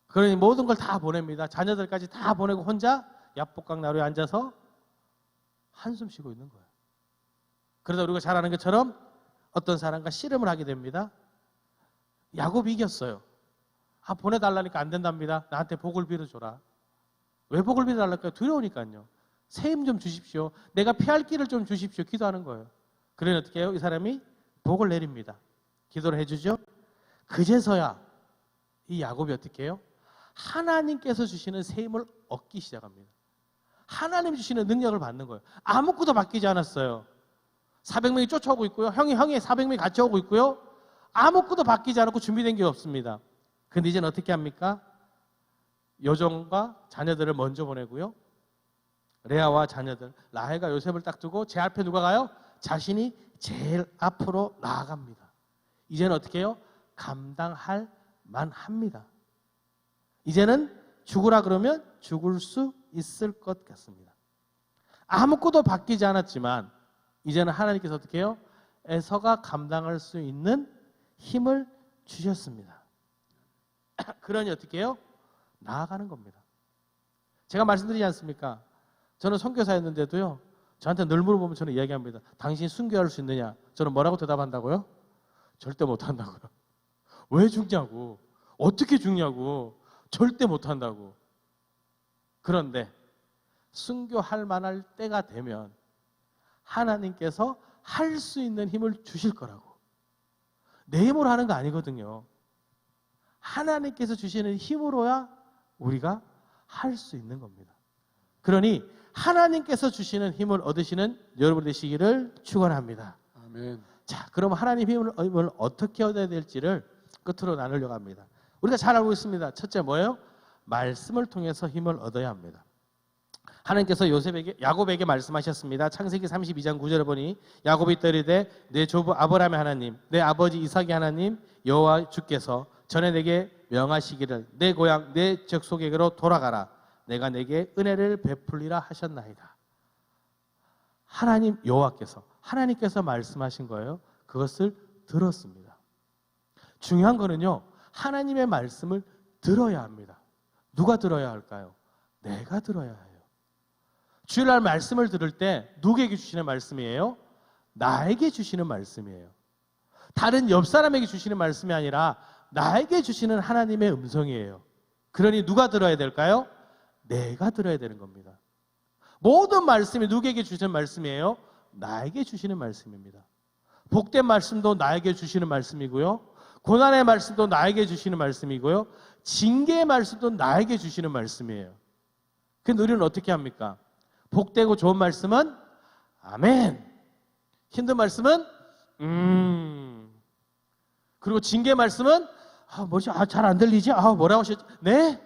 그러니 모든 걸 다 보냅니다. 자녀들까지 다 보내고 혼자 야복강 나루에 앉아서 한숨 쉬고 있는 거예요. 그러다 우리가 잘 아는 것처럼 어떤 사람과 씨름을 하게 됩니다. 야곱이 이겼어요. 보내달라니까 안 된답니다. 나한테 복을 빌어줘라. 왜 복을 빌어달랄까요? 두려우니까요. 새 힘 좀 주십시오. 내가 피할 길을 좀 주십시오. 기도하는 거예요. 그러니 어떻게 해요? 이 사람이 복을 내립니다. 기도를 해주죠. 그제서야 이 야곱이 어떻게 해요? 하나님께서 주시는 새 힘을 얻기 시작합니다. 하나님 주시는 능력을 받는 거예요. 아무것도 바뀌지 않았어요. 400명이 쫓아오고 있고요. 형이 400명이 같이 오고 있고요. 아무것도 바뀌지 않았고 준비된 게 없습니다. 근데 이제는 어떻게 합니까? 여종과 자녀들을 먼저 보내고요. 레아와 자녀들, 라헬과 요셉을 딱 두고 제 앞에 누가 가요? 자신이 제일 앞으로 나아갑니다. 이제는 어떻게 해요? 감당할 만합니다. 이제는 죽으라 그러면 죽을 수 있을 것 같습니다. 아무것도 바뀌지 않았지만 이제는 하나님께서 어떻게 해요? 에서가 감당할 수 있는 힘을 주셨습니다. 그러니 어떻게 해요? 나아가는 겁니다. 제가 말씀드리지 않습니까? 저는 선교사였는데도요, 저한테 늘 물어보면 저는 이야기합니다. 당신 순교할 수 있느냐? 저는 뭐라고 대답한다고요? 절대 못한다고요. 왜 죽냐고, 어떻게 죽냐고, 절대 못한다고. 그런데 순교할 만할 때가 되면 하나님께서 할 수 있는 힘을 주실 거라고. 내 힘으로 하는 거 아니거든요. 하나님께서 주시는 힘으로야 우리가 할 수 있는 겁니다. 그러니 하나님께서 주시는 힘을 얻으시는 여러분 되시기를 축원합니다. 아멘. 자, 그럼 하나님 힘을 어떻게 얻어야 될지를 끝으로 나누려고 합니다. 우리가 잘 알고 있습니다. 첫째 뭐예요? 말씀을 통해서 힘을 얻어야 합니다. 하나님께서 야곱에게 말씀하셨습니다. 창세기 32장 9절에 보니 야곱이 떠이르되 내 조부 아브라함의 하나님 내 아버지 이삭의 하나님 여호와 주께서 전에 내게 명하시기를 내 고향 내 족속에게로 돌아가라 내가 내게 은혜를 베풀리라 하셨나이다. 하나님 여호와께서 하나님께서 말씀하신 거예요. 그것을 들었습니다. 중요한 거는요. 하나님의 말씀을 들어야 합니다. 누가 들어야 할까요? 내가 들어야 해요. 주일날 말씀을 들을 때 누구에게 주시는 말씀이에요? 나에게 주시는 말씀이에요. 다른 옆 사람에게 주시는 말씀이 아니라 나에게 주시는 하나님의 음성이에요. 그러니 누가 들어야 될까요? 내가 들어야 되는 겁니다. 모든 말씀이 누구에게 주시는 말씀이에요? 나에게 주시는 말씀입니다. 복된 말씀도 나에게 주시는 말씀이고요. 고난의 말씀도 나에게 주시는 말씀이고요. 징계의 말씀도 나에게 주시는 말씀이에요. 그런데 우리는 어떻게 합니까? 복되고 좋은 말씀은 아멘. 힘든 말씀은 그리고 징계 말씀은 뭐지? 잘 안 들리지? 뭐라고 하셨지? 네?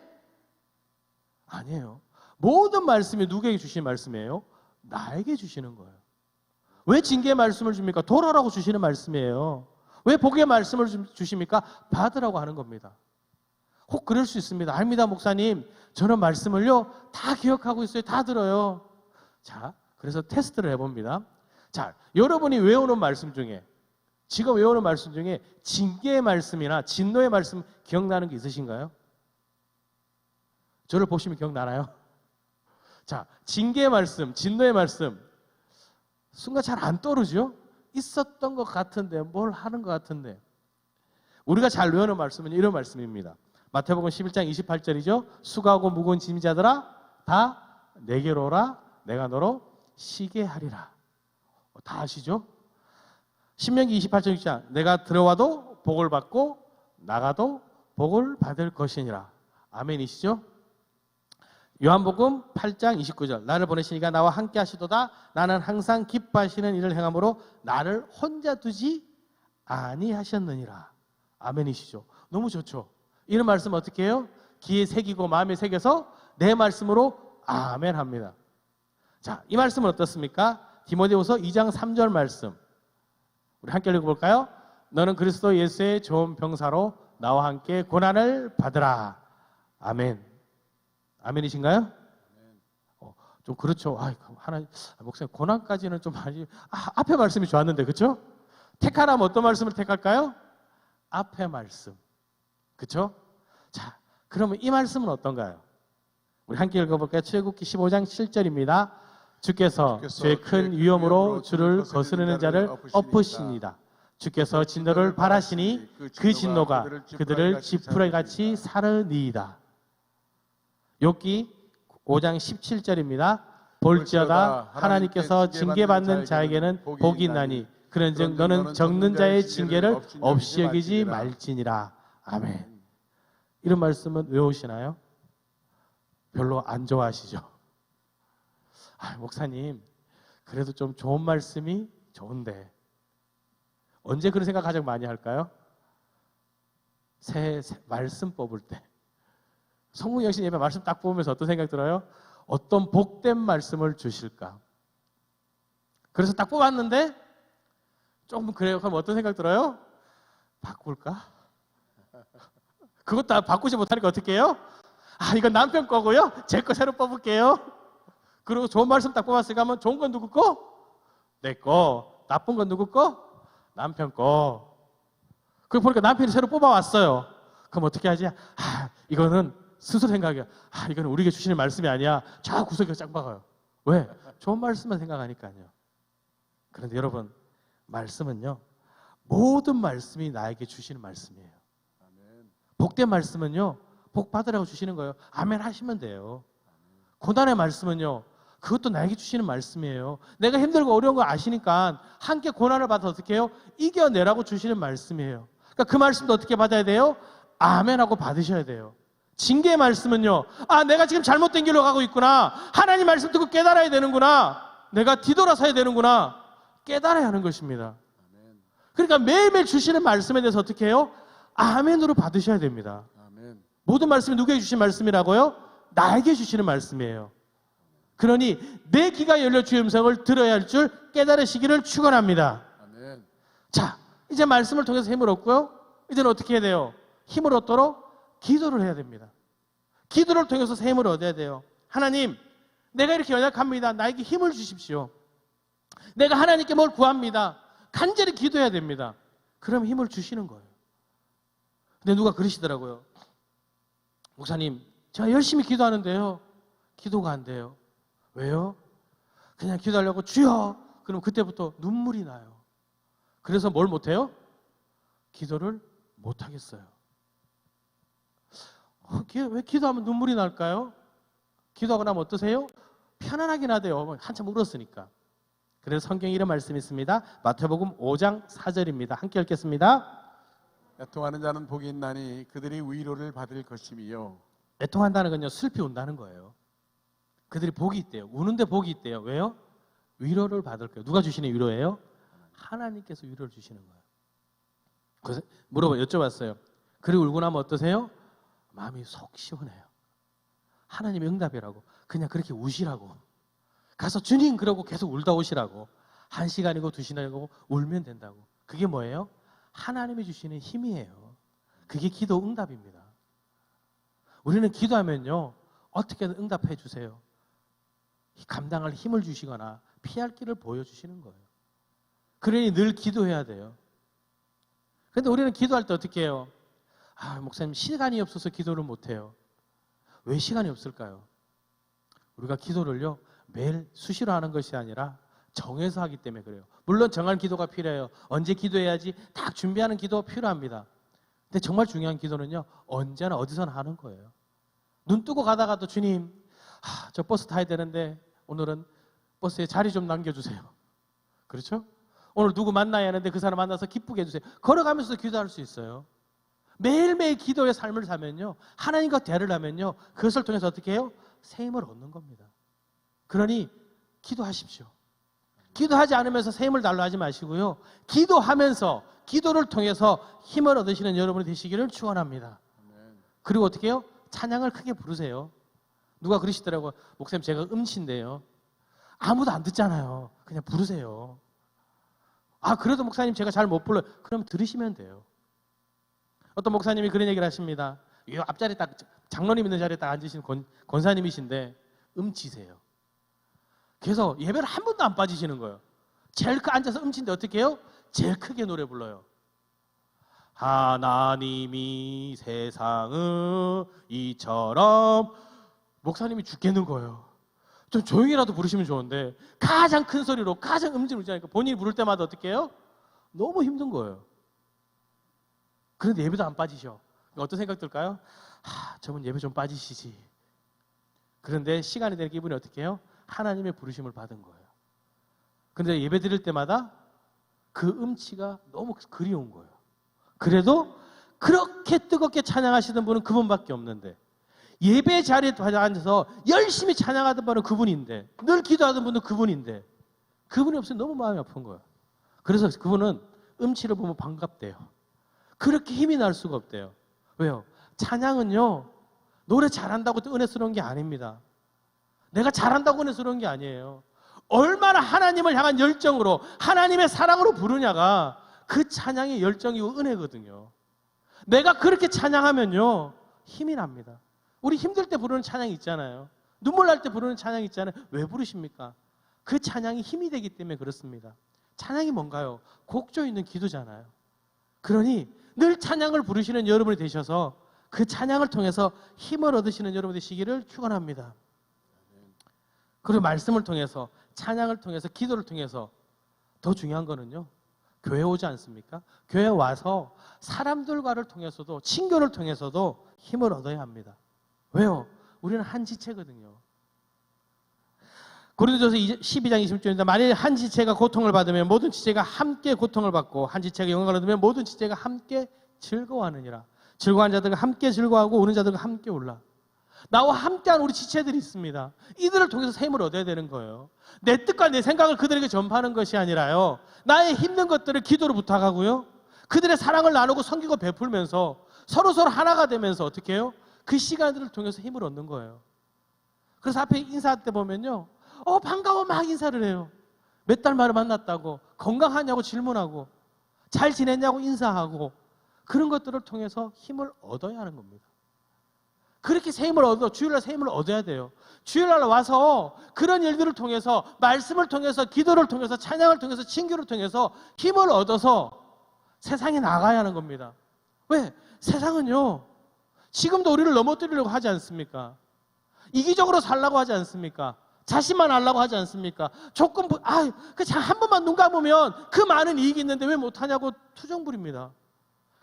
아니에요. 모든 말씀이 누구에게 주시는 말씀이에요? 나에게 주시는 거예요. 왜 징계의 말씀을 줍니까? 돌아라고 주시는 말씀이에요. 왜 복의 말씀을 주십니까? 받으라고 하는 겁니다. 혹 그럴 수 있습니다. 아닙니다, 목사님. 저는 말씀을요 다 기억하고 있어요. 다 들어요. 자, 그래서 테스트를 해봅니다. 자, 여러분이 외우는 말씀 중에 지금 외우는 말씀 중에 징계의 말씀이나 진노의 말씀 기억나는 게 있으신가요? 저를 보시면 기억나나요? 자, 징계의 말씀, 진노의 말씀 순간 잘 안 떠오르죠? 있었던 것 같은데 뭘 하는 것 같은데 우리가 잘 외우는 말씀은 이런 말씀입니다. 마태복음 11장 28절이죠. 수고하고 무거운 짐이 자들아 다 내게로 오라 내가 너로 쉬게 하리라. 다 아시죠? 신명기 28장 6장 내가 들어와도 복을 받고 나가도 복을 받을 것이니라. 아멘이시죠? 요한복음 8장 29절 나를 보내시니까 나와 함께 하시도다 나는 항상 기뻐하시는 일을 행함으로 나를 혼자 두지 아니하셨느니라. 아멘이시죠? 너무 좋죠? 이런 말씀 어떻게 해요? 귀에 새기고 마음에 새겨서 내 말씀으로 아멘 합니다. 자, 이 말씀은 어떻습니까? 디모데후서 2장 3절 말씀 우리 함께 읽어볼까요? 너는 그리스도 예수의 좋은 병사로 나와 함께 고난을 받으라. 아멘. 아멘이신가요? 좀 그렇죠. 하나 목사님 고난까지는 좀 많이 앞에 말씀이 좋았는데 그렇죠? 택하라면 어떤 말씀을 택할까요? 앞에 말씀. 그렇죠? 자, 그러면 이 말씀은 어떤가요? 우리 함께 읽어볼까요? 출애굽기 15장 7절입니다. 주께서 죄의 큰 위험으로 주를 거스르는 자를 엎으시니다. 주께서 진노를 바라시니 그 진노가 그들을 지푸라기같이 사르니이다. 욥기 5장 17절입니다. 볼지어다 하나님께서 징계받는 자에게는 복이 있나니 그런즉 너는 적는 자의 징계를 없이 여기지 말지니라. 아멘. 이런 말씀은 외우시나요? 별로 안 좋아하시죠? 목사님 그래도 좀 좋은 말씀이 좋은데 언제 그런 생각 가장 많이 할까요? 새 말씀 뽑을 때 성공영신 예배 말씀 딱 뽑으면서 어떤 생각 들어요? 어떤 복된 말씀을 주실까? 그래서 딱 뽑았는데 조금 그래요. 그럼 어떤 생각 들어요? 바꿀까? 그것도 바꾸지 못하니까 어떻게 해요? 이건 남편 거고요. 제 거 새로 뽑을게요. 그리고 좋은 말씀 딱 뽑았으니까 하면 좋은 건 누구 거? 내 거. 나쁜 건 누구 거? 남편 거. 그리고 보니까 남편이 새로 뽑아왔어요. 그럼 어떻게 하지? 이거는 스스로 생각이야. 이거는 우리에게 주시는 말씀이 아니야. 저 구석에 짱 박아요. 왜? 좋은 말씀만 생각하니까요. 그런데 여러분, 말씀은요, 모든 말씀이 나에게 주시는 말씀이에요. 복된 말씀은요, 복 받으라고 주시는 거예요. 아멘 하시면 돼요. 고난의 말씀은요, 그것도 나에게 주시는 말씀이에요. 내가 힘들고 어려운 거 아시니까 함께 고난을 받아 어떻게 해요? 이겨내라고 주시는 말씀이에요. 그러니까 그 말씀도 어떻게 받아야 돼요? 아멘 하고 받으셔야 돼요. 징계의 말씀은요, 내가 지금 잘못된 길로 가고 있구나. 하나님 말씀 듣고 깨달아야 되는구나. 내가 뒤돌아서야 되는구나. 깨달아야 하는 것입니다. 그러니까 매일매일 주시는 말씀에 대해서 어떻게 해요? 아멘으로 받으셔야 됩니다. 모든 말씀이 누구에게 주신 말씀이라고요? 나에게 주시는 말씀이에요. 그러니 내 귀가 열려 주의 음성을 들어야 할 줄 깨달으시기를 축원합니다. 아멘. 자, 이제 말씀을 통해서 힘을 얻고요. 이제는 어떻게 해야 돼요? 힘을 얻도록 기도를 해야 됩니다. 기도를 통해서 새 힘을 얻어야 돼요. 하나님, 내가 이렇게 연약합니다. 나에게 힘을 주십시오. 내가 하나님께 뭘 구합니다. 간절히 기도해야 됩니다. 그럼 힘을 주시는 거예요. 근데 누가 그러시더라고요. 목사님, 제가 열심히 기도하는데요. 기도가 안 돼요. 왜요? 그냥 기도하려고 주여! 그럼 그때부터 눈물이 나요. 그래서 뭘 못해요? 기도를 못하겠어요. 왜 기도하면 눈물이 날까요? 기도하고 나면 어떠세요? 편안하긴 하대요. 한참 울었으니까. 그래서 성경에 이런 말씀이 있습니다. 마태복음 5장 4절입니다. 함께 읽겠습니다. 애통하는 자는 복이 있나니 그들이 위로를 받을 것임이요. 애통한다는 건요, 슬피 운다는 거예요. 그들이 복이 있대요. 우는데 복이 있대요. 왜요? 위로를 받을 거예요. 누가 주시는 위로예요? 하나님께서 위로를 주시는 거예요. 그래서 여쭤봤어요. 그리고 울고 나면 어떠세요? 마음이 속 시원해요. 하나님의 응답이라고. 그냥 그렇게 우시라고. 가서 주님 그러고 계속 울다 오시라고. 1시간이고 2시간이고 울면 된다고. 그게 뭐예요? 하나님이 주시는 힘이에요. 그게 기도 응답입니다. 우리는 기도하면요, 어떻게든 응답해 주세요. 감당할 힘을 주시거나 피할 길을 보여주시는 거예요. 그러니 늘 기도해야 돼요. 그런데 우리는 기도할 때 어떻게 해요? 목사님, 시간이 없어서 기도를 못해요. 왜 시간이 없을까요? 우리가 기도를요, 매일 수시로 하는 것이 아니라 정해서 하기 때문에 그래요. 물론 정한 기도가 필요해요. 언제 기도해야지 딱 준비하는 기도 필요합니다. 근데 정말 중요한 기도는요, 언제나 어디서나 하는 거예요. 눈 뜨고 가다가도 주님, 저 버스 타야 되는데 오늘은 버스에 자리 좀 남겨주세요. 그렇죠? 오늘 누구 만나야 하는데 그 사람 만나서 기쁘게 해주세요. 걸어가면서도 기도할 수 있어요. 매일매일 기도의 삶을 사면요, 하나님과 대화를 하면요, 그것을 통해서 어떻게 해요? 새 힘을 얻는 겁니다. 그러니 기도하십시오. 기도하지 않으면서 새 힘을 달라 하지 마시고요, 기도하면서 기도를 통해서 힘을 얻으시는 여러분이 되시기를 축원합니다. 그리고 어떻게 해요? 찬양을 크게 부르세요. 누가 그러시더라고요. 목사님, 제가 음치인데요, 아무도 안 듣잖아요. 그냥 부르세요. 그래도 목사님 제가 잘 못 불러요. 그럼 들으시면 돼요. 어떤 목사님이 그런 얘기를 하십니다. 이 앞자리 딱 장로님 있는 자리에 딱 앉으신 권사님이신데 음치세요. 그래서 예배를 한 번도 안 빠지시는 거예요. 제일 앉아서 음치인데 어떻게 해요? 제일 크게 노래 불러요. 하나님이 세상을 이처럼. 목사님이 죽겠는 거예요. 좀 조용히라도 부르시면 좋은데 가장 큰 소리로 가장 음질을 울리니까 본인이 부를 때마다 어떻게 해요? 너무 힘든 거예요. 그런데 예배도 안 빠지셔. 어떤 생각 들까요? 저분 예배 좀 빠지시지. 그런데 시간이 되는 기분이 어떻게 해요? 하나님의 부르심을 받은 거예요. 그런데 예배 드릴 때마다 그 음치가 너무 그리운 거예요. 그래도 그렇게 뜨겁게 찬양하시는 분은 그분밖에 없는데, 예배 자리에 앉아서 열심히 찬양하던 분은 그분인데, 늘 기도하던 분은 그분인데, 그분이 없으면 너무 마음이 아픈 거예요. 그래서 그분은 음치를 보면 반갑대요. 그렇게 힘이 날 수가 없대요. 왜요? 찬양은요, 노래 잘한다고 은혜스러운 게 아닙니다. 내가 잘한다고 은혜스러운 게 아니에요. 얼마나 하나님을 향한 열정으로, 하나님의 사랑으로 부르냐가 그 찬양의 열정이고 은혜거든요. 내가 그렇게 찬양하면요, 힘이 납니다. 우리 힘들 때 부르는 찬양이 있잖아요. 눈물 날 때 부르는 찬양이 있잖아요. 왜 부르십니까? 그 찬양이 힘이 되기 때문에 그렇습니다. 찬양이 뭔가요? 곡조 있는 기도잖아요. 그러니 늘 찬양을 부르시는 여러분이 되셔서 그 찬양을 통해서 힘을 얻으시는 여러분 되시기를 축원합니다. 그리고 말씀을 통해서, 찬양을 통해서, 기도를 통해서 더 중요한 거는요, 교회 오지 않습니까? 교회 와서 사람들과를 통해서도, 친교를 통해서도 힘을 얻어야 합니다. 왜요? 우리는 한 지체거든요. 고린도전서 12장 20절인데, 만일 한 지체가 고통을 받으면 모든 지체가 함께 고통을 받고, 한 지체가 영광을 얻으면 모든 지체가 함께 즐거워하느니라. 즐거워하는 자들과 함께 즐거워하고 우는 자들과 함께 울라. 나와 함께한 우리 지체들이 있습니다. 이들을 통해서 힘을 얻어야 되는 거예요. 내 뜻과 내 생각을 그들에게 전파하는 것이 아니라요, 나의 힘든 것들을 기도로 부탁하고요, 그들의 사랑을 나누고 섬기고 베풀면서 서로 하나가 되면서 어떻게 해요? 그 시간들을 통해서 힘을 얻는 거예요. 그래서 앞에 인사할 때 보면요, 반가워 막 인사를 해요. 몇 달 만에 만났다고, 건강하냐고 질문하고, 잘 지냈냐고 인사하고, 그런 것들을 통해서 힘을 얻어야 하는 겁니다. 그렇게 새 힘을 주일날 새 힘을 얻어야 돼요. 주일날 와서 그런 일들을 통해서, 말씀을 통해서, 기도를 통해서, 찬양을 통해서, 친교를 통해서 힘을 얻어서 세상에 나가야 하는 겁니다. 왜? 세상은요, 지금도 우리를 넘어뜨리려고 하지 않습니까? 이기적으로 살라고 하지 않습니까? 자신만 하려고 하지 않습니까? 그냥 한 번만 눈 감으면 그 많은 이익이 있는데 왜 못하냐고 투정 부립니다.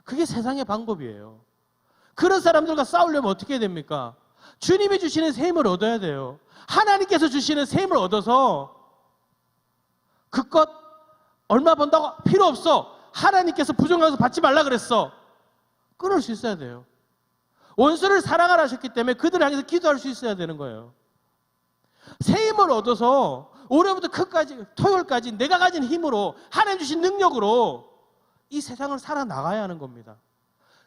그게 세상의 방법이에요. 그런 사람들과 싸우려면 어떻게 해야 됩니까? 주님이 주시는 새 힘을 얻어야 돼요. 하나님께서 주시는 새 힘을 얻어서 그것 얼마 번다고 필요 없어. 하나님께서 부정하셔서 받지 말라 그랬어. 끊을 수 있어야 돼요. 원수를 사랑하라 하셨기 때문에 그들을 향해서 기도할 수 있어야 되는 거예요. 새 힘을 얻어서 올해부터 토요일까지 내가 가진 힘으로, 하나님 주신 능력으로 이 세상을 살아나가야 하는 겁니다.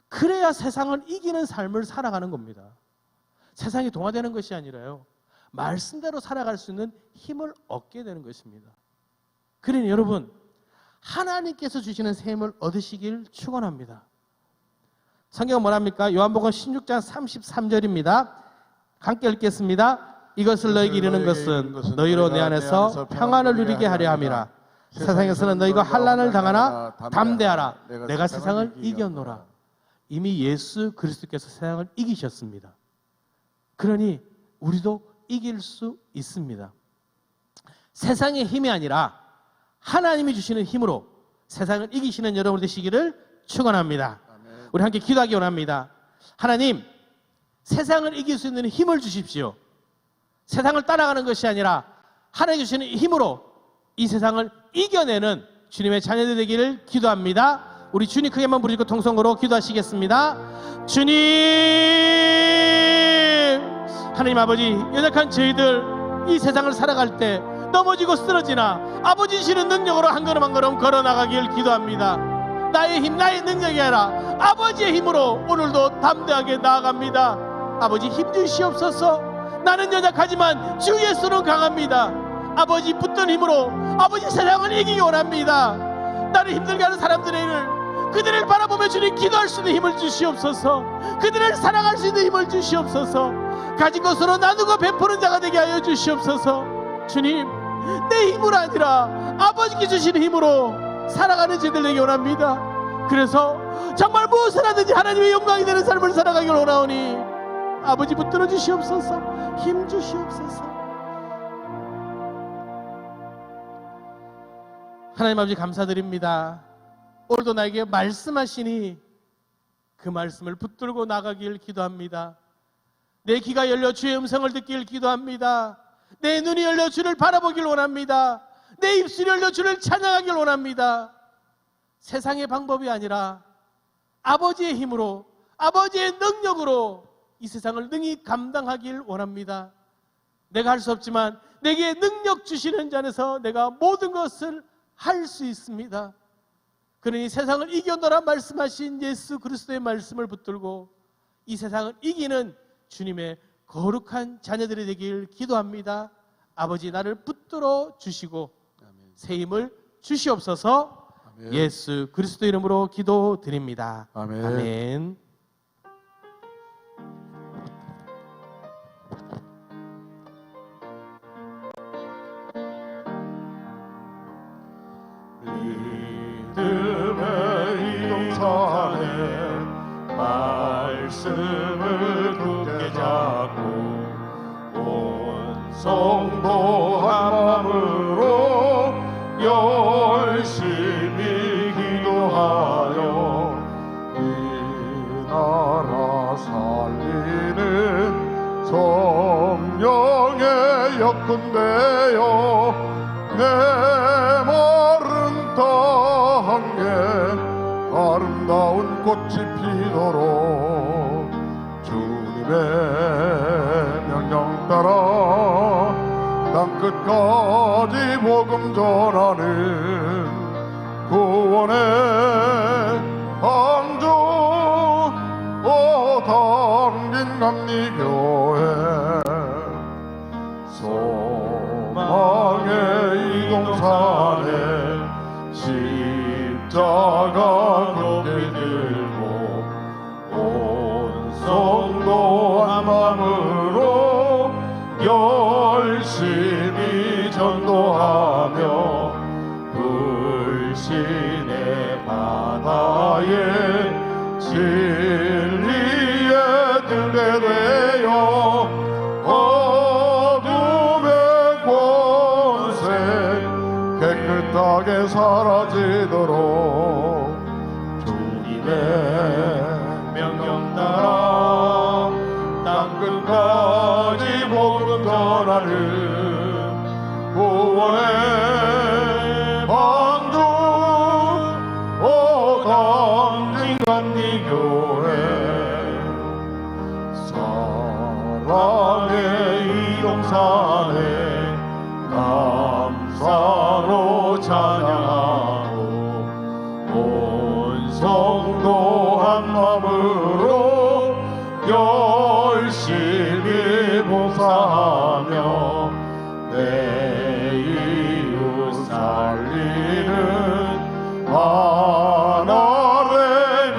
그래야 세상을 이기는 삶을 살아가는 겁니다. 세상이 동화되는 것이 아니라요, 말씀대로 살아갈 수 있는 힘을 얻게 되는 것입니다. 그러니 여러분, 하나님께서 주시는 새 힘을 얻으시길 축원합니다. 성경은 뭐랍니까? 요한복음 16장 33절입니다. 함께 읽겠습니다. 이것을 너희에게 이르는 것은 너희로 내 안에서 평안을 누리게 하려 함이라. 세상에서는 너희가 환난을 당하나 담대하라. 내가 세상을 이겼노라. 이미 예수 그리스도께서 세상을 이기셨습니다. 그러니 우리도 이길 수 있습니다. 세상의 힘이 아니라 하나님이 주시는 힘으로 세상을 이기시는 여러분 되시기를 축원합니다. 우리 함께 기도하기 원합니다. 하나님, 세상을 이길 수 있는 힘을 주십시오. 세상을 따라가는 것이 아니라 하나님 주시는 힘으로 이 세상을 이겨내는 주님의 자녀들 되기를 기도합니다. 우리 주님 크게 한번 부르시고 통성으로 기도하시겠습니다. 주님, 하나님 아버지, 연약한 저희들 이 세상을 살아갈 때 넘어지고 쓰러지나 아버지 주시는 능력으로 한 걸음 한 걸음 걸어나가길 기도합니다. 나의 힘, 나의 능력이 아니라 아버지의 힘으로 오늘도 담대하게 나아갑니다. 아버지 힘 주시옵소서. 나는 연약하지만 주 예수는 강합니다. 아버지 붙든 힘으로 아버지 세상을 이기기 원합니다. 나를 힘들게 하는 사람들의 일을, 그들을 바라보며 주님 기도할 수 있는 힘을 주시옵소서. 그들을 사랑할 수 있는 힘을 주시옵소서. 가진 것으로 나누고 베푸는 자가 되게 하여 주시옵소서. 주님, 내 힘으로 아니라 아버지께 주시는 힘으로 살아가는 저희들 되기 원합니다. 그래서 정말 무엇을 하든지 하나님의 영광이 되는 삶을 살아가길 원하오니 아버지 붙들어 주시옵소서. 힘 주시옵소서. 하나님 아버지 감사드립니다. 오늘도 나에게 말씀하시니 그 말씀을 붙들고 나가길 기도합니다. 내 귀가 열려 주의 음성을 듣길 기도합니다. 내 눈이 열려 주를 바라보길 원합니다. 내 입술이 열려 주를 찬양하길 원합니다. 세상의 방법이 아니라 아버지의 힘으로, 아버지의 능력으로 이 세상을 능히 감당하길 원합니다. 내가 할 수 없지만 내게 능력 주시는 자 안에서 내가 모든 것을 할 수 있습니다. 그러니 세상을 이겨노라 말씀하신 예수 그리스도의 말씀을 붙들고 이 세상을 이기는 주님의 거룩한 자녀들이 되길 기도합니다. 아버지, 나를 붙들어 주시고 새 힘을 주시옵소서. 아멘. 예수 그리스도 이름으로 기도드립니다. 아멘. 아멘. 믿음의 이동산에 말씀을 굳게 잡고 온 성도 한 마음으로 열심히 기도하여 이 나라 살리는 성령의 역군되어 내 마른 땅에 아름다운 꽃이 피도록 주님의 명령 따라 땅끝까지 복음 전하는 구원의 방주 당진 감리교회 산에 십자가 높이 들고 온 성도 한 마음으로 열심히 전도하며 불신의 바다에 진리에 들게 되어 어둠의 권세 깨끗하게 사라지도록 주님의 명령 따라 땅끝까지 복음 전하는 구원의 방주 오당진 감리교회 사랑의 이동산에 감사로 찬양하고 온 성도 한 마음으로 열심히 봉사하며 내 이웃 살리는 하나를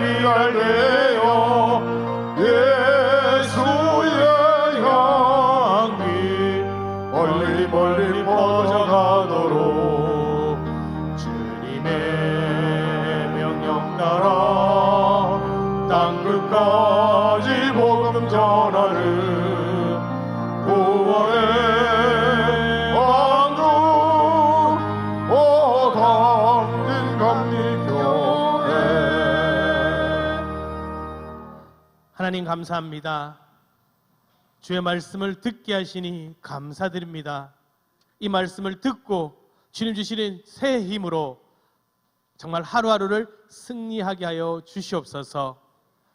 위하여 예수의 향기 멀리 멀리 퍼져가도록 주님의 명령 따라 땅끝까지 복음 전하는 구원의 왕국 오당진 감리교회. 하나님 감사합니다. 주의 말씀을 듣게 하시니 감사드립니다. 이 말씀을 듣고 주님 주시는 새 힘으로 정말 하루하루를 승리하게 하여 주시옵소서.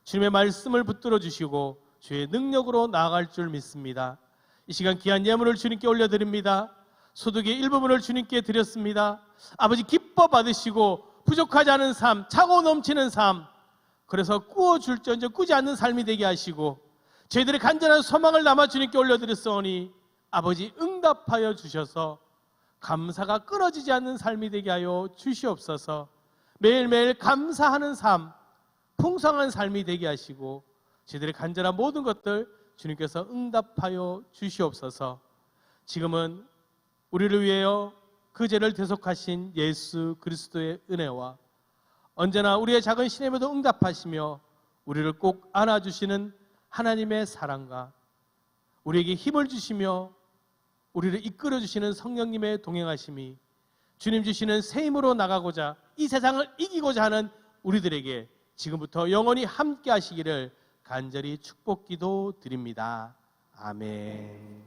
주님의 말씀을 붙들어 주시고 주의 능력으로 나아갈 줄 믿습니다. 이 시간 귀한 예물을 주님께 올려드립니다. 소득의 일부분을 주님께 드렸습니다. 아버지 기뻐 받으시고 부족하지 않은 삶, 차고 넘치는 삶, 그래서 꾸어줄지언정 꾸지 않는 삶이 되게 하시고 저희들의 간절한 소망을 담아 주님께 올려드렸사오니 아버지 응답하여 주셔서 감사가 끊어지지 않는 삶이 되게 하여 주시옵소서. 매일매일 감사하는 삶, 풍성한 삶이 되게 하시고 저희들의 간절한 모든 것들 주님께서 응답하여 주시옵소서. 지금은 우리를 위하여 그 죄를 대속하신 예수 그리스도의 은혜와 언제나 우리의 작은 시험에도 응답하시며 우리를 꼭 안아주시는 하나님의 사랑과 우리에게 힘을 주시며 우리를 이끌어 주시는 성령님의 동행하심이 주님 주시는 새 힘으로 나가고자 이 세상을 이기고자 하는 우리들에게 지금부터 영원히 함께 하시기를 간절히 축복기도 드립니다. 아멘.